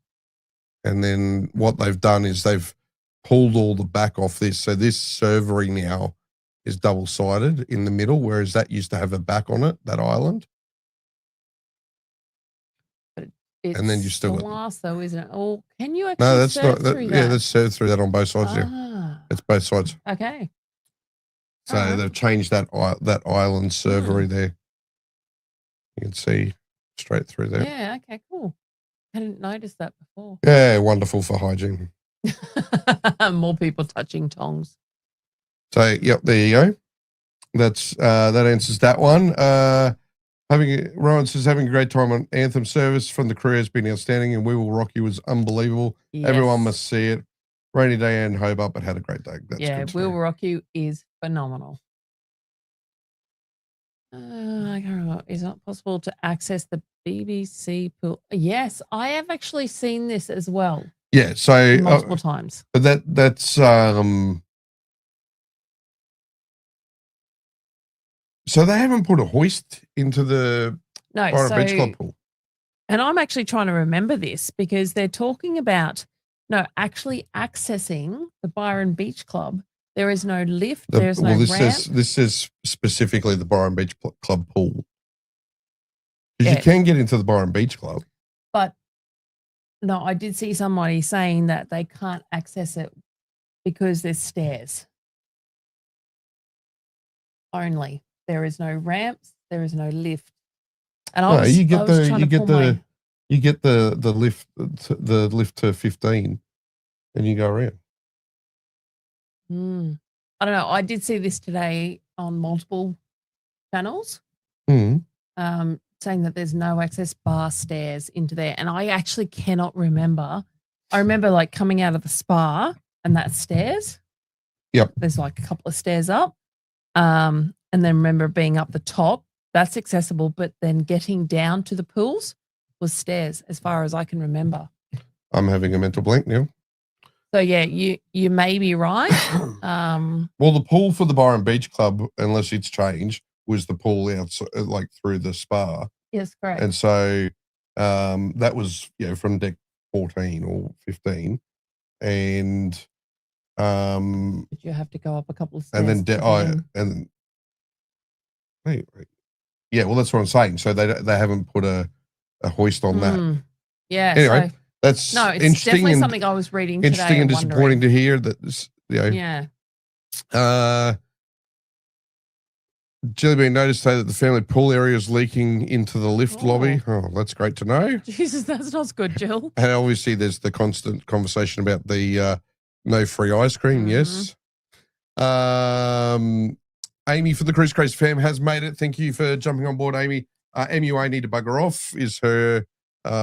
[SPEAKER 2] And then what they've done is they've pulled all the back off this. So this servery now is double-sided in the middle, whereas that used to have a back on it, that island.
[SPEAKER 1] It's
[SPEAKER 2] and then you still got
[SPEAKER 1] glass, though, isn't it? Oh, can you actually
[SPEAKER 2] no, that's
[SPEAKER 1] serve
[SPEAKER 2] not.
[SPEAKER 1] through that?
[SPEAKER 2] Yeah, that's served through that on both sides. Yeah, it's both sides.
[SPEAKER 1] Okay.
[SPEAKER 2] So they've changed that island servery there. You can see straight through there.
[SPEAKER 1] Yeah. Okay. Cool. I didn't notice that before.
[SPEAKER 2] Yeah, wonderful for hygiene.
[SPEAKER 1] More people touching tongs.
[SPEAKER 2] So, yep, there you go. That's that answers that one. Rowan says having a great time on Anthem service from the crew has been outstanding, and We Will Rock You was unbelievable.
[SPEAKER 1] Yes.
[SPEAKER 2] Everyone must see it. Rainy day in Hobart, but had a great day. That's
[SPEAKER 1] yeah,
[SPEAKER 2] good to
[SPEAKER 1] We Will
[SPEAKER 2] know.
[SPEAKER 1] Rock You is phenomenal. I can't remember. Is it possible to access the BBC pool? Yes, I have actually seen this as well.
[SPEAKER 2] Yeah, so
[SPEAKER 1] multiple times.
[SPEAKER 2] But that's so they haven't put a hoist into the Beach Club pool.
[SPEAKER 1] And I'm actually trying to remember this because they're talking about actually accessing the Byron Beach Club. There is no lift. There's no ramp.
[SPEAKER 2] This is specifically the Byron Beach Club pool. Because you can get into the Byron Beach Club.
[SPEAKER 1] But no, I did see somebody saying that they can't access it because there's stairs only. There is no ramps. There is no lift. And
[SPEAKER 2] you get the lift to 15, and you go around.
[SPEAKER 1] I don't know. I did see this today on multiple channels, saying that there's no access bar stairs into there, and I actually cannot remember. I remember like coming out of the spa and that stairs.
[SPEAKER 2] Yep.
[SPEAKER 1] There's like a couple of stairs up, and then remember being up the top. That's accessible, but then getting down to the pools was stairs, as far as I can remember.
[SPEAKER 2] I'm having a mental blank now.
[SPEAKER 1] So yeah, you may be right.
[SPEAKER 2] Well, the pool for the Byron Beach Club, unless it's changed, was the pool outside, like through the spa.
[SPEAKER 1] Yes, correct.
[SPEAKER 2] And so that was from deck 14 or 15, and
[SPEAKER 1] but you have to go up a couple of stairs.
[SPEAKER 2] And then yeah, well, that's what I'm saying. So they haven't put a hoist on that.
[SPEAKER 1] Yeah.
[SPEAKER 2] Anyway,
[SPEAKER 1] so,
[SPEAKER 2] that's
[SPEAKER 1] it's
[SPEAKER 2] interesting.
[SPEAKER 1] Definitely something I was reading today.
[SPEAKER 2] Interesting and disappointing to hear that.
[SPEAKER 1] Yeah.
[SPEAKER 2] Jellybean noticed today that the family pool area is leaking into the lift lobby. Oh, that's great to know.
[SPEAKER 1] Jesus, that's not good, Jill.
[SPEAKER 2] And obviously, there's the constant conversation about the no free ice cream. Yes. Amy for the Cruise Craze fam has made it. Thank you for jumping on board, Amy. MUA need to bugger off is her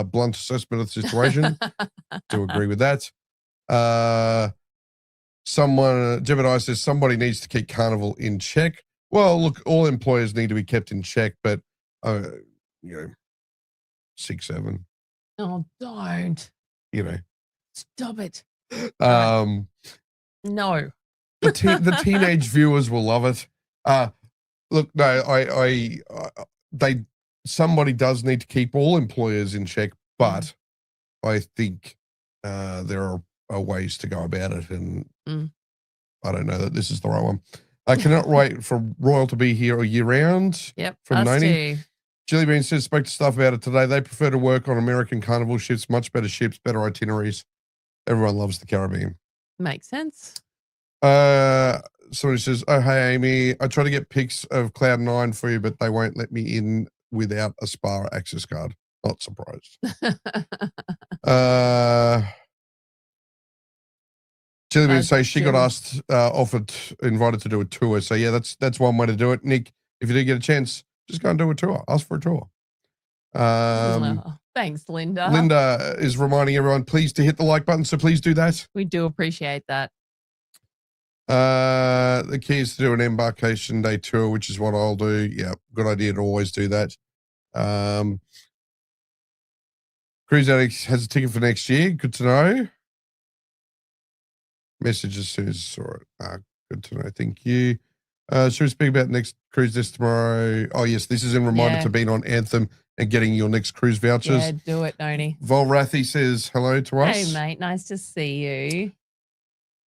[SPEAKER 2] blunt assessment of the situation. Do agree with that. Jebediah says somebody needs to keep Carnival in check. Well, look, all employers need to be kept in check, but 6-7.
[SPEAKER 1] Oh, don't. Stop it.
[SPEAKER 2] No. The teenage viewers will love it. Look, no, somebody does need to keep all employers in check, but I think there are ways to go about it, and I don't know that this is the right one. I cannot wait for Royal to be here a year round.
[SPEAKER 1] Yep,
[SPEAKER 2] from
[SPEAKER 1] us
[SPEAKER 2] Noni.
[SPEAKER 1] too.
[SPEAKER 2] Jellybean says, spoke to staff about it today. They prefer to work on American Carnival ships, much better ships, better itineraries. Everyone loves the Caribbean.
[SPEAKER 1] Makes sense.
[SPEAKER 2] Somebody says, oh, hey, Amy, I try to get pics of Cloud9 for you, but they won't let me in without a spa access card. Not surprised. Jellybean says she got asked, invited to do a tour. So yeah, that's one way to do it. Nick, if you do get a chance, just go and do a tour. Ask for a tour.
[SPEAKER 1] Thanks, Linda.
[SPEAKER 2] Linda is reminding everyone, please, to hit the like button. So please do that.
[SPEAKER 1] We do appreciate that.
[SPEAKER 2] The key is to do an embarkation day tour, which is what I'll do. Yeah, good idea to always do that. Cruise Addict has a ticket for next year. Good to know. Message as soon as I saw it. Good to know. Thank you. Should we speak about next cruise this tomorrow? Oh, yes. This is in reminder to being on Anthem and getting your next cruise vouchers.
[SPEAKER 1] Yeah, do it, Noni.
[SPEAKER 2] Volrathy says hello to us.
[SPEAKER 1] Hey, mate. Nice to see you.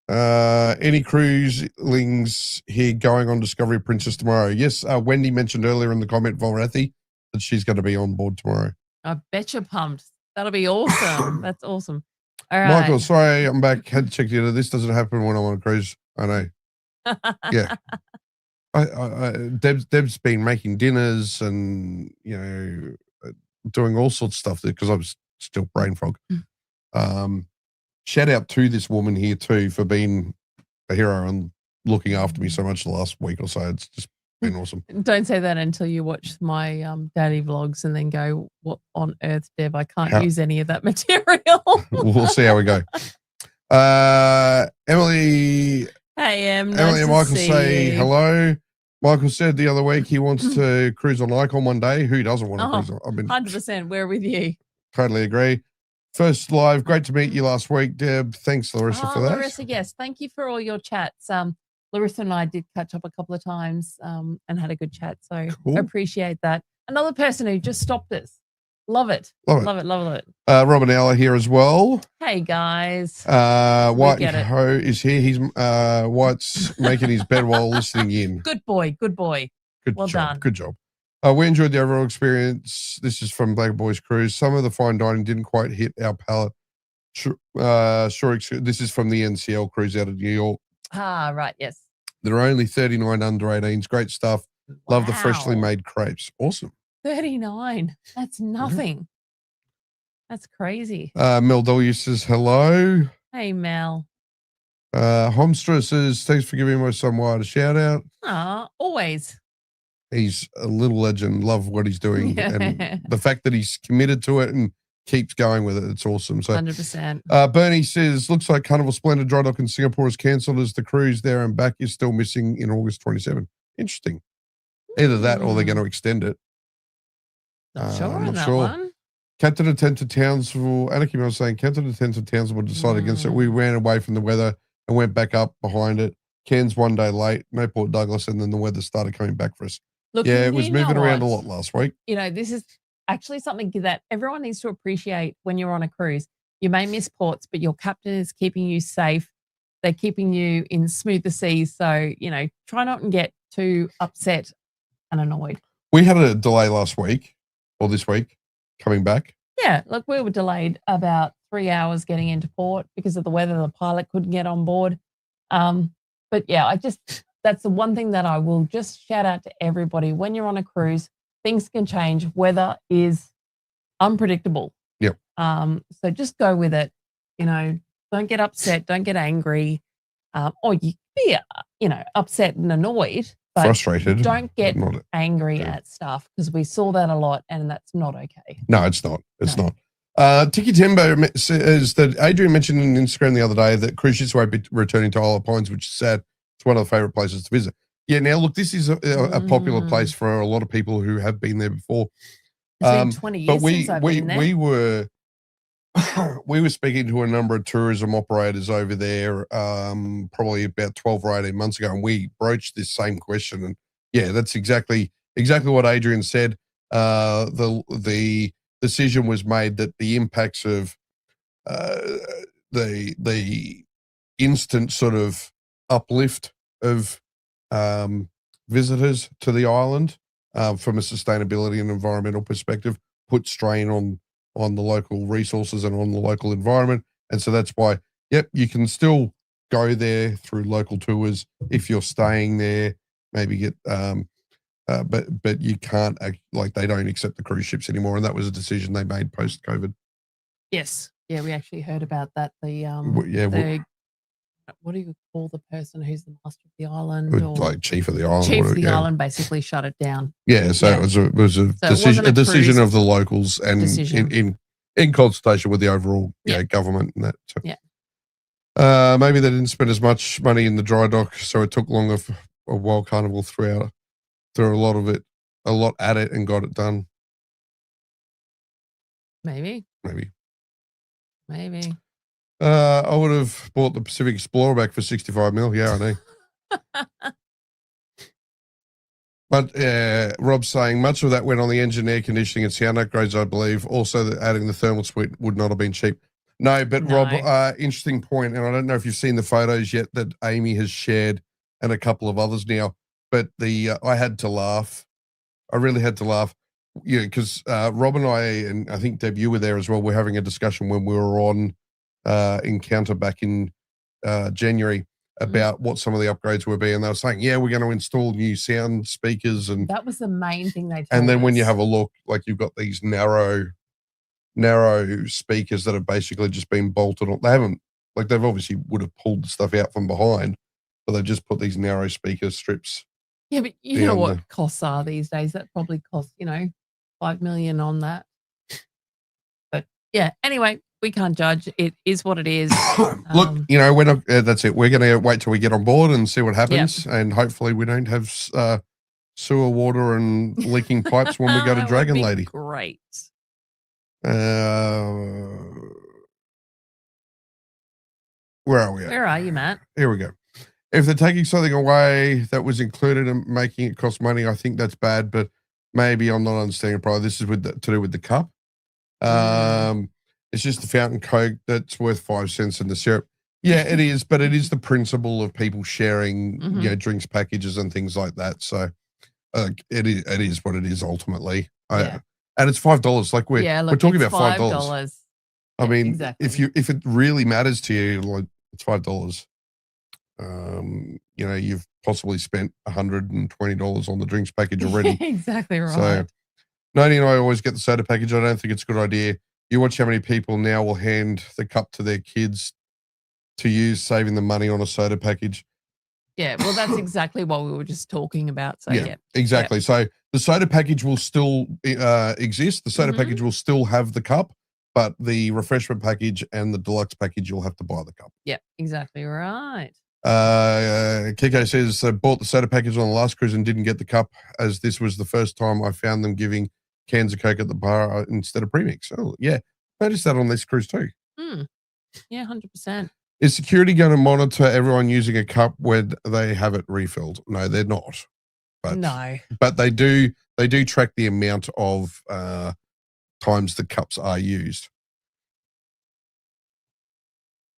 [SPEAKER 2] Any cruiselings here going on Discovery Princess tomorrow? Yes, Wendy mentioned earlier in the comment, Volrathy, that she's going to be on board tomorrow.
[SPEAKER 1] I bet you're pumped. That'll be awesome. That's awesome. All right.
[SPEAKER 2] Michael, sorry, I'm back. Had to check the other. This doesn't happen when I'm on a cruise. I know. Yeah. Deb's been making dinners and, doing all sorts of stuff there because I was still brain fog. Shout out to this woman here too for being a hero and looking after me so much the last week or so. It's just been awesome.
[SPEAKER 1] Don't say that until you watch my daily vlogs and then go, what on earth, Deb? I can't use any of that material.
[SPEAKER 2] We'll see how we go. Emily.
[SPEAKER 1] Hey, Em.
[SPEAKER 2] Emily and Michael say
[SPEAKER 1] you.
[SPEAKER 2] hello. Michael said the other week he wants to cruise on Icon one day. Who doesn't want to cruise on?
[SPEAKER 1] 100%. We're with you.
[SPEAKER 2] Totally agree. First live, great to meet you last week, Deb. Thanks, Larissa, for that.
[SPEAKER 1] Larissa, yes. Thank you for all your chats. Larissa and I did catch up a couple of times and had a good chat. So
[SPEAKER 2] cool.
[SPEAKER 1] Appreciate that. Another person who just stopped us. Love it. Love it.
[SPEAKER 2] Robin Ella here as well.
[SPEAKER 1] Hey, guys.
[SPEAKER 2] White Ho is here. He's White's making his bed while listening in.
[SPEAKER 1] Good boy. Well done.
[SPEAKER 2] Good job. We enjoyed the overall experience. This is from Black Boys Cruise. Some of the fine dining didn't quite hit our palate. This is from the NCL cruise out of New York.
[SPEAKER 1] Ah, right. Yes.
[SPEAKER 2] There are only 39 under 18s. Great stuff. Wow. Love the freshly made crepes. Awesome.
[SPEAKER 1] 39. That's nothing. That's crazy.
[SPEAKER 2] Mel W says hello.
[SPEAKER 1] Hey, Mel.
[SPEAKER 2] Homstra says, thanks for giving my son Wyatt a shout out.
[SPEAKER 1] Always.
[SPEAKER 2] He's a little legend. Love what he's doing. And the fact that he's committed to it and keeps going with it. It's awesome. So
[SPEAKER 1] 100%.
[SPEAKER 2] Bernie says, looks like Carnival Splendid Dry Dock in Singapore is cancelled as the cruise there and back is still missing in August 27. Interesting. Either that or they're going to extend it.
[SPEAKER 1] Not sure on that one.
[SPEAKER 2] Captain Attend Townsville, Anarchy was saying, Captain Attend Townsville decided against it. We ran away from the weather and went back up behind it. Cairns one day late, no Port Douglas, and then the weather started coming back for us.
[SPEAKER 1] Look,
[SPEAKER 2] yeah, it was moving around a lot last week.
[SPEAKER 1] This is actually something that everyone needs to appreciate when you're on a cruise. You may miss ports, but your captain is keeping you safe. They're keeping you in smoother seas. So, try not and get too upset and annoyed.
[SPEAKER 2] We had a delay last week or this week coming back.
[SPEAKER 1] Yeah, look, we were delayed about 3 hours getting into port because of the weather. The pilot couldn't get on board. But yeah, that's the one thing that I will just shout out to everybody. When you're on a cruise, things can change. Weather is unpredictable.
[SPEAKER 2] Yep.
[SPEAKER 1] So just go with it. Don't get upset. Don't get angry. Or you be, upset and annoyed. But
[SPEAKER 2] frustrated.
[SPEAKER 1] Don't get angry at stuff because we saw that a lot and that's not okay.
[SPEAKER 2] No, it's not. It's not. Tiki Tembo says that Adrian mentioned on Instagram the other day that cruise ships won't be returning to Isle of Pines, which is sad. It's one of the favorite places to visit. Yeah, now look, this is a popular place for a lot of people who have been there before.
[SPEAKER 1] It's been 20 years since I've been there.
[SPEAKER 2] We were speaking to a number of tourism operators over there probably about 12 or 18 months ago, and we broached this same question. And yeah, that's exactly what Adrian said. The decision was made that the impacts of the instant sort of uplift of visitors to the island from a sustainability and environmental perspective put strain on the local resources and on the local environment. And so that's why, you can still go there through local tours if you're staying there, maybe get, but you can't, they don't accept the cruise ships anymore. And that was a decision they made post-COVID.
[SPEAKER 1] Yes. Yeah, we actually heard about that. What do you call the person who's the master of the island?
[SPEAKER 2] Like chief of the island.
[SPEAKER 1] Chief of the island basically shut it down.
[SPEAKER 2] Yeah, so it was a decision of the locals and in consultation with the overall government and that. So.
[SPEAKER 1] Yeah.
[SPEAKER 2] Maybe they didn't spend as much money in the dry dock, so it took longer for a while. Carnival threw a lot at it and got it done.
[SPEAKER 1] Maybe.
[SPEAKER 2] I would have bought the Pacific Explorer back for 65 mil. Yeah, I know. But Rob's saying much of that went on the engine, air conditioning, and sound upgrades, I believe. Also, adding the thermal suite would not have been cheap. No, but
[SPEAKER 1] No.
[SPEAKER 2] Rob, interesting point, and I don't know if you've seen the photos yet that Amy has shared, and a couple of others now. But I had to laugh. I really had to laugh. Yeah, because Rob and I think Deb, you were there as well. We're having a discussion when we were on Encounter back in January about what some of the upgrades were being. They were saying, yeah, we're going to install new sound speakers, and
[SPEAKER 1] that was the main thing they told
[SPEAKER 2] and then
[SPEAKER 1] us.
[SPEAKER 2] when you have a look, like you've got these narrow speakers that have basically just been bolted on. They haven't, like, they've obviously would have pulled the stuff out from behind, but they've just put these narrow speaker strips.
[SPEAKER 1] Yeah, but you know what costs are these days. That probably costs, $5 million on that. But yeah, anyway, we can't judge. It is what it is.
[SPEAKER 2] Look, we're not, that's it. We're going to wait till we get on board and see what happens. Yep. And hopefully we don't have sewer water and leaking pipes when we go to Dragon Lady.
[SPEAKER 1] Great.
[SPEAKER 2] Where are we at?
[SPEAKER 1] Where are you, Matt?
[SPEAKER 2] Here we go. If they're taking something away that was included and making it cost money, I think that's bad, but maybe I'm not understanding probably. This is to do with the cup. It's just the fountain Coke that's worth 5 cents in the syrup. Yeah, it is, but it is the principle of people sharing, drinks packages and things like that. So it is what it is ultimately. And it's $5. Like we're talking about $5. I mean, exactly. if it really matters to you, like it's $5. You've possibly spent $120 on the drinks package already.
[SPEAKER 1] Exactly right.
[SPEAKER 2] So, Noni and I always get the soda package. I don't think it's a good idea. You watch how many people now will hand the cup to their kids to use, saving the money on a soda package.
[SPEAKER 1] Yeah, well, that's exactly what we were just talking about. So yeah,
[SPEAKER 2] exactly. Yeah. So the soda package will still exist. The soda package will still have the cup, but the refreshment package and the deluxe package, you'll have to buy the cup.
[SPEAKER 1] Yeah, exactly right.
[SPEAKER 2] Kiko says, bought the soda package on the last cruise and didn't get the cup, as this was the first time I found them giving cans of Coke at the bar instead of premix. Oh, yeah. Noticed that on this cruise too.
[SPEAKER 1] Yeah, 100%.
[SPEAKER 2] Is security going to monitor everyone using a cup when they have it refilled? No, they're not. But they do track the amount of times the cups are used.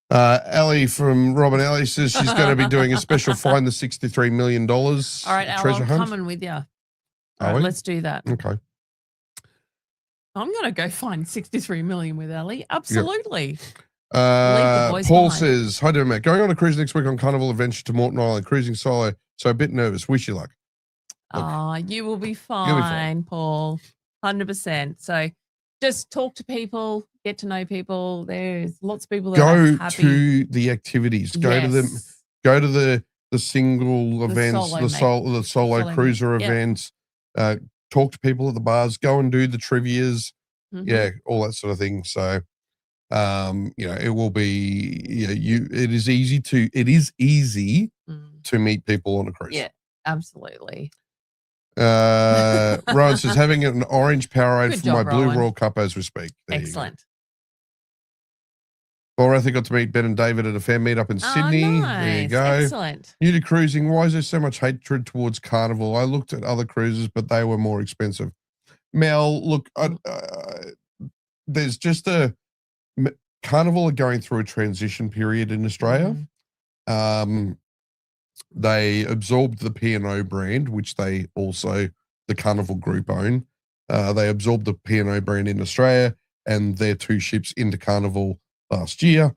[SPEAKER 2] Ellie from Robin Ellie says she's going to be doing a special find the $63 million.
[SPEAKER 1] All right, Al, I'm coming with you. All right, let's do that.
[SPEAKER 2] Okay.
[SPEAKER 1] I'm going to go find 63 million with Ellie. Absolutely.
[SPEAKER 2] Yep. Paul says, hi, Deb Matt. Going on a cruise next week on Carnival Adventure to Moreton Island, cruising solo, so a bit nervous. Wish you luck.
[SPEAKER 1] You will be fine, Paul. 100%. So just talk to people, get to know people. There's lots of people that are happy.
[SPEAKER 2] Go to the activities. Go to them. Go to the single events, the solo cruiser events. Talk to people at the bars. Go and do the trivias. Yeah, all that sort of thing. So, it will be. It is easy to meet people on a cruise.
[SPEAKER 1] Yeah, absolutely.
[SPEAKER 2] Ryan says, having an orange Powerade for my Blue Royal Cup as we speak.
[SPEAKER 1] Excellent.
[SPEAKER 2] Laura, I got to meet Ben and David at a fan meetup in Sydney.
[SPEAKER 1] Nice.
[SPEAKER 2] There you go.
[SPEAKER 1] Excellent.
[SPEAKER 2] New to cruising, why is there so much hatred towards Carnival? I looked at other cruises, but they were more expensive. Mel, look, there's just Carnival are going through a transition period in Australia. They absorbed the P&O brand, which they also, the Carnival group own. They absorbed the P&O brand in Australia and their 2 ships into Carnival last year.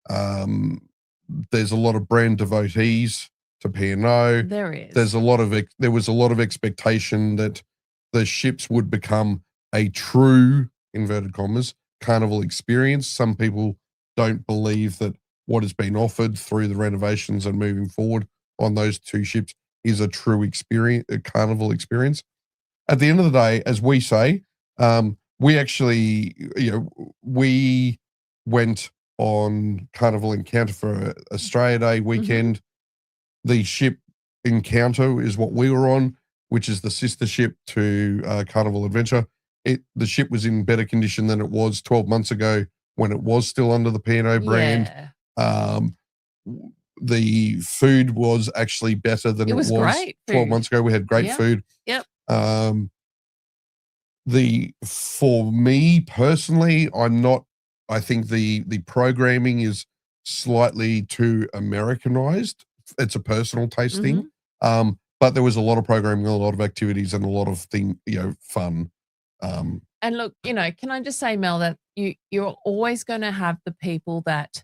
[SPEAKER 2] There's a lot of brand devotees to P&O.
[SPEAKER 1] There is.
[SPEAKER 2] There was a lot of expectation that the ships would become a true, inverted commas, Carnival experience. Some people don't believe that what has been offered through the renovations and moving forward on those 2 ships is a true experience, a Carnival experience. At the end of the day, as we say, we actually, we went on Carnival Encounter for Australia Day weekend. The ship Encounter is what we were on, which is the sister ship to Carnival Adventure. The ship was in better condition than it was 12 months ago when it was still under the P&O brand. the food was actually better than it was
[SPEAKER 1] great
[SPEAKER 2] 12
[SPEAKER 1] food.
[SPEAKER 2] months ago. We had great food.
[SPEAKER 1] Yep.
[SPEAKER 2] For me personally, I think the programming is slightly too Americanized. It's a personal taste thing. But there was a lot of programming, a lot of activities, and a lot of fun.
[SPEAKER 1] And look, can I just say, Mel, that you're always going to have the people that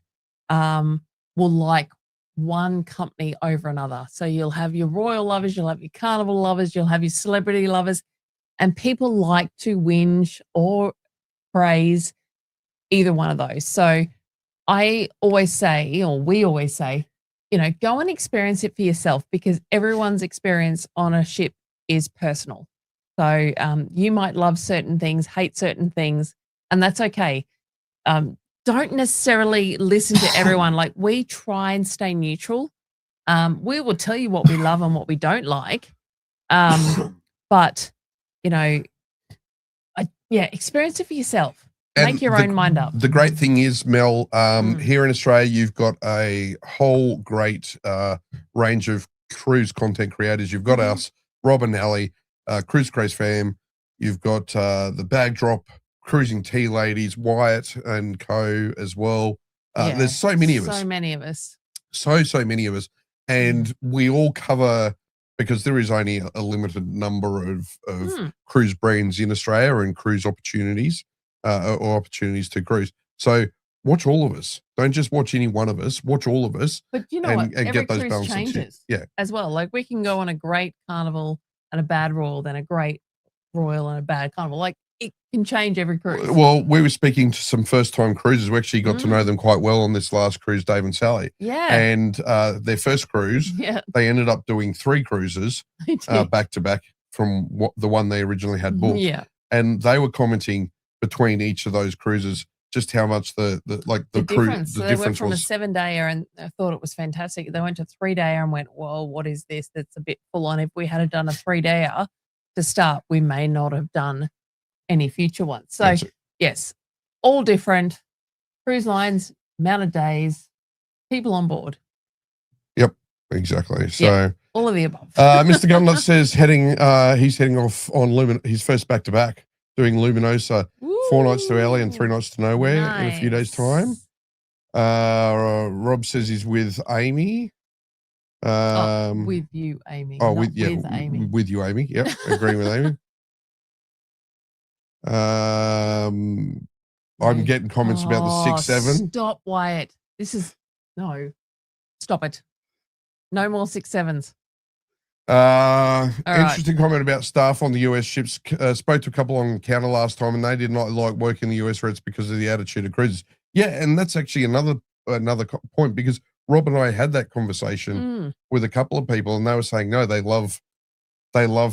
[SPEAKER 1] will like one company over another. So you'll have your royal lovers, you'll have your carnival lovers, you'll have your celebrity lovers, and people like to whinge or praise either one of those. So I always say, or we always say, go and experience it for yourself, because everyone's experience on a ship is personal. So you might love certain things, hate certain things, and that's okay. Don't necessarily listen to everyone. Like, we try and stay neutral. We will tell you what we love and what we don't like. But, experience it for yourself. Make your own mind up.
[SPEAKER 2] The great thing is, Mel, here in Australia, you've got a whole great range of cruise content creators. You've got us, Rob and Ali, Cruise Craze Fam. You've got the Bag Drop, Cruising Tea Ladies, Wyatt and co as well. There's so many of us.
[SPEAKER 1] So many of us.
[SPEAKER 2] So many of us. And we all cover, because there is only a limited number of cruise brands in Australia and cruise opportunities. Or opportunities to cruise. So watch all of us. Don't just watch any one of us. Watch all of us.
[SPEAKER 1] But you know
[SPEAKER 2] and,
[SPEAKER 1] what?
[SPEAKER 2] And
[SPEAKER 1] Every
[SPEAKER 2] get those
[SPEAKER 1] cruise
[SPEAKER 2] balances.
[SPEAKER 1] changes.
[SPEAKER 2] Yeah.
[SPEAKER 1] As well. Like, we can go on a great carnival and a bad royal, then a great royal and a bad carnival. Like, it can change every cruise.
[SPEAKER 2] Well, we were speaking to some first-time cruisers. We actually got to know them quite well on this last cruise, Dave and Sally.
[SPEAKER 1] Yeah.
[SPEAKER 2] And their first cruise, they ended up doing 3 cruises back to back from the one they originally had booked.
[SPEAKER 1] Yeah.
[SPEAKER 2] And they were commenting between each of those cruises just how much the
[SPEAKER 1] difference. So they went from
[SPEAKER 2] was.
[SPEAKER 1] a 7-dayer and I thought it was fantastic. They went to 3-dayer and went, whoa, what is this? That's a bit full on. If we had done a 3-dayer to start, we may not have done any future ones. So yes, all different cruise lines, amount of days, people on board.
[SPEAKER 2] Yep, exactly. So
[SPEAKER 1] all of the above.
[SPEAKER 2] Mr. Gunlett says he's heading off on his first back-to-back, doing Luminosa. 4 nights to LA and 3 nights to nowhere in a few days' time. Rob says he's with Amy.
[SPEAKER 1] With you, Amy. With Amy.
[SPEAKER 2] With you, Amy. Yep, agreeing with Amy. I'm getting comments about the 6-7.
[SPEAKER 1] Stop, Wyatt. Stop it. No more 6-7s.
[SPEAKER 2] Interesting comment about staff on the US ships. Spoke to a couple on the counter last time, and they did not like working the US routes because of the attitude of cruisers. Yeah, and that's actually another point, because Rob and I had that conversation with a couple of people, and they were saying no, they love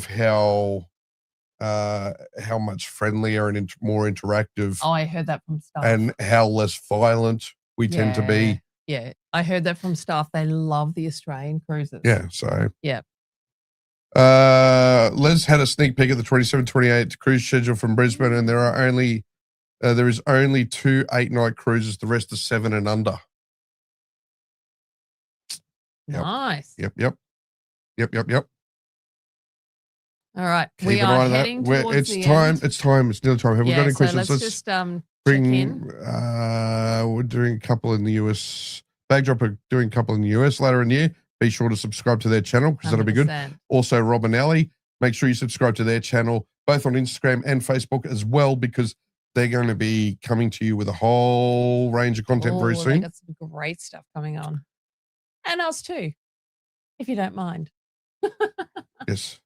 [SPEAKER 2] how much friendlier and more interactive.
[SPEAKER 1] Oh, I heard that from staff.
[SPEAKER 2] And how less violent we tend to be.
[SPEAKER 1] Yeah, I heard that from staff. They love the Australian cruises.
[SPEAKER 2] Yeah, so
[SPEAKER 1] yeah.
[SPEAKER 2] Les had a sneak peek at the 27-28 cruise schedule from Brisbane, and there is only 2 8-night cruises. The rest are 7 and under.
[SPEAKER 1] Nice.
[SPEAKER 2] Yep.
[SPEAKER 1] All right.
[SPEAKER 2] Keep
[SPEAKER 1] we are heading towards
[SPEAKER 2] it's
[SPEAKER 1] the
[SPEAKER 2] time.
[SPEAKER 1] end.
[SPEAKER 2] It's time. It's nearly time. Have we got any questions?
[SPEAKER 1] So let's just
[SPEAKER 2] bring
[SPEAKER 1] check in.
[SPEAKER 2] We're doing a couple in the US. Bagdrop are doing a couple in the US later in the year. Be sure to subscribe to their channel, because that'll be good. Also, Rob and Ali, make sure you subscribe to their channel, both on Instagram and Facebook as well, because they're going to be coming to you with a whole range of content very soon.
[SPEAKER 1] They got some great stuff coming on. And us too, if you don't mind.
[SPEAKER 2] Yes,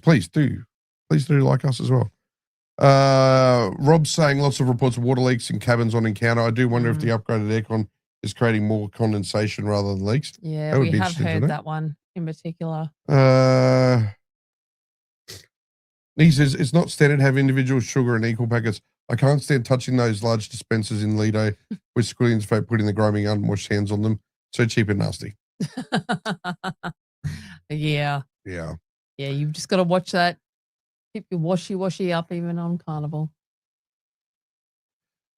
[SPEAKER 2] please do. Please do like us as well. Rob's saying lots of reports of water leaks in cabins on Encounter. I do wonder if the upgraded aircon is creating more condensation rather than leaks.
[SPEAKER 1] Yeah, we have heard that one in particular.
[SPEAKER 2] He says it's not standard to have individual sugar and equal packets. I can't stand touching those large dispensers in Lido with squillions for putting the grimy unwashed hands on them. So cheap and nasty.
[SPEAKER 1] Yeah, you've just got to watch that. Keep your washy up even on Carnival.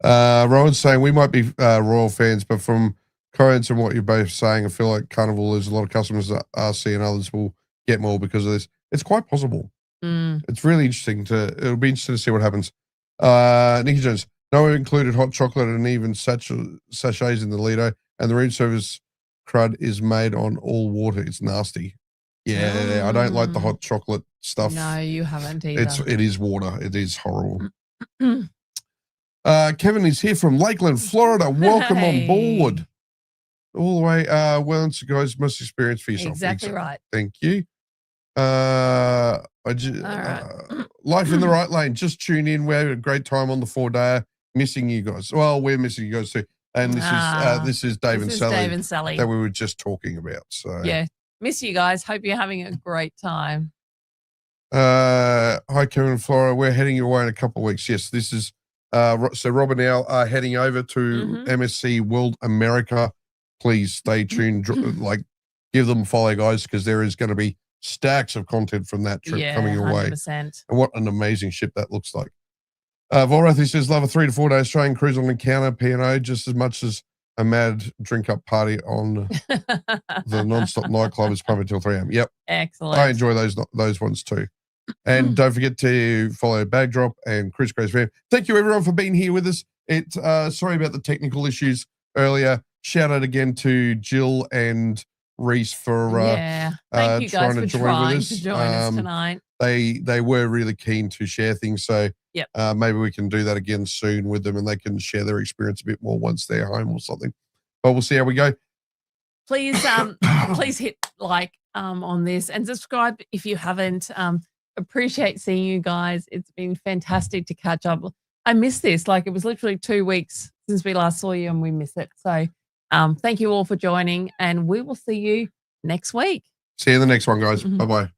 [SPEAKER 2] Rowan's saying we might be Royal fans, but from comments on what you're both saying. I feel like Carnival, there's a lot of customers that are seeing others will get more because of this. It's quite possible. It's really interesting it'll be interesting to see what happens. Nikki Jones, no included hot chocolate and even sachets in the Lido, and the room service crud is made on all water. It's nasty. Yeah, I don't like the hot chocolate stuff.
[SPEAKER 1] No, you haven't either.
[SPEAKER 2] It is water. It is horrible. Kevin is here from Lakeland, Florida. Welcome on board. All the way. Well, it's guys, most experience for yourself.
[SPEAKER 1] Exactly right.
[SPEAKER 2] Thank you. Life in the right lane. Just tune in. We had a great time on the 4-day. Missing you guys. Well, we're missing you guys too. And this is Dave and Sally that we were just talking about. So
[SPEAKER 1] yeah, miss you guys. Hope you're having a great time.
[SPEAKER 2] Hi, Kevin and Flora. We're heading away in a couple of weeks. Yes, this is so Rob and Al are heading over to MSC World America. Please stay tuned. Give them a follow, guys, because there is going to be stacks of content from that trip coming your
[SPEAKER 1] 100%.
[SPEAKER 2] way. And what an amazing ship that looks like. Volrathy says, love a 3 to 4 day Australian cruise on Encounter P&O just as much as a mad drink-up party on the non-stop nightclub is probably till 3 a.m. Yep.
[SPEAKER 1] Excellent.
[SPEAKER 2] I enjoy those ones too. And don't forget to follow Bagdrop and Chris Grace Fam. Thank you, everyone, for being here with us. Sorry about the technical issues earlier. Shout out again to Jill and Reese for
[SPEAKER 1] thank you guys for trying to join us tonight.
[SPEAKER 2] They were really keen to share things, so maybe we can do that again soon with them, and they can share their experience a bit more once they're home or something. But we'll see how we go.
[SPEAKER 1] Please, please hit like on this and subscribe if you haven't. Appreciate seeing you guys. It's been fantastic to catch up. I miss this. Like, it was literally 2 weeks since we last saw you, and we miss it. So, thank you all for joining, and we will see you next week.
[SPEAKER 2] See you in the next one, guys. Bye-bye.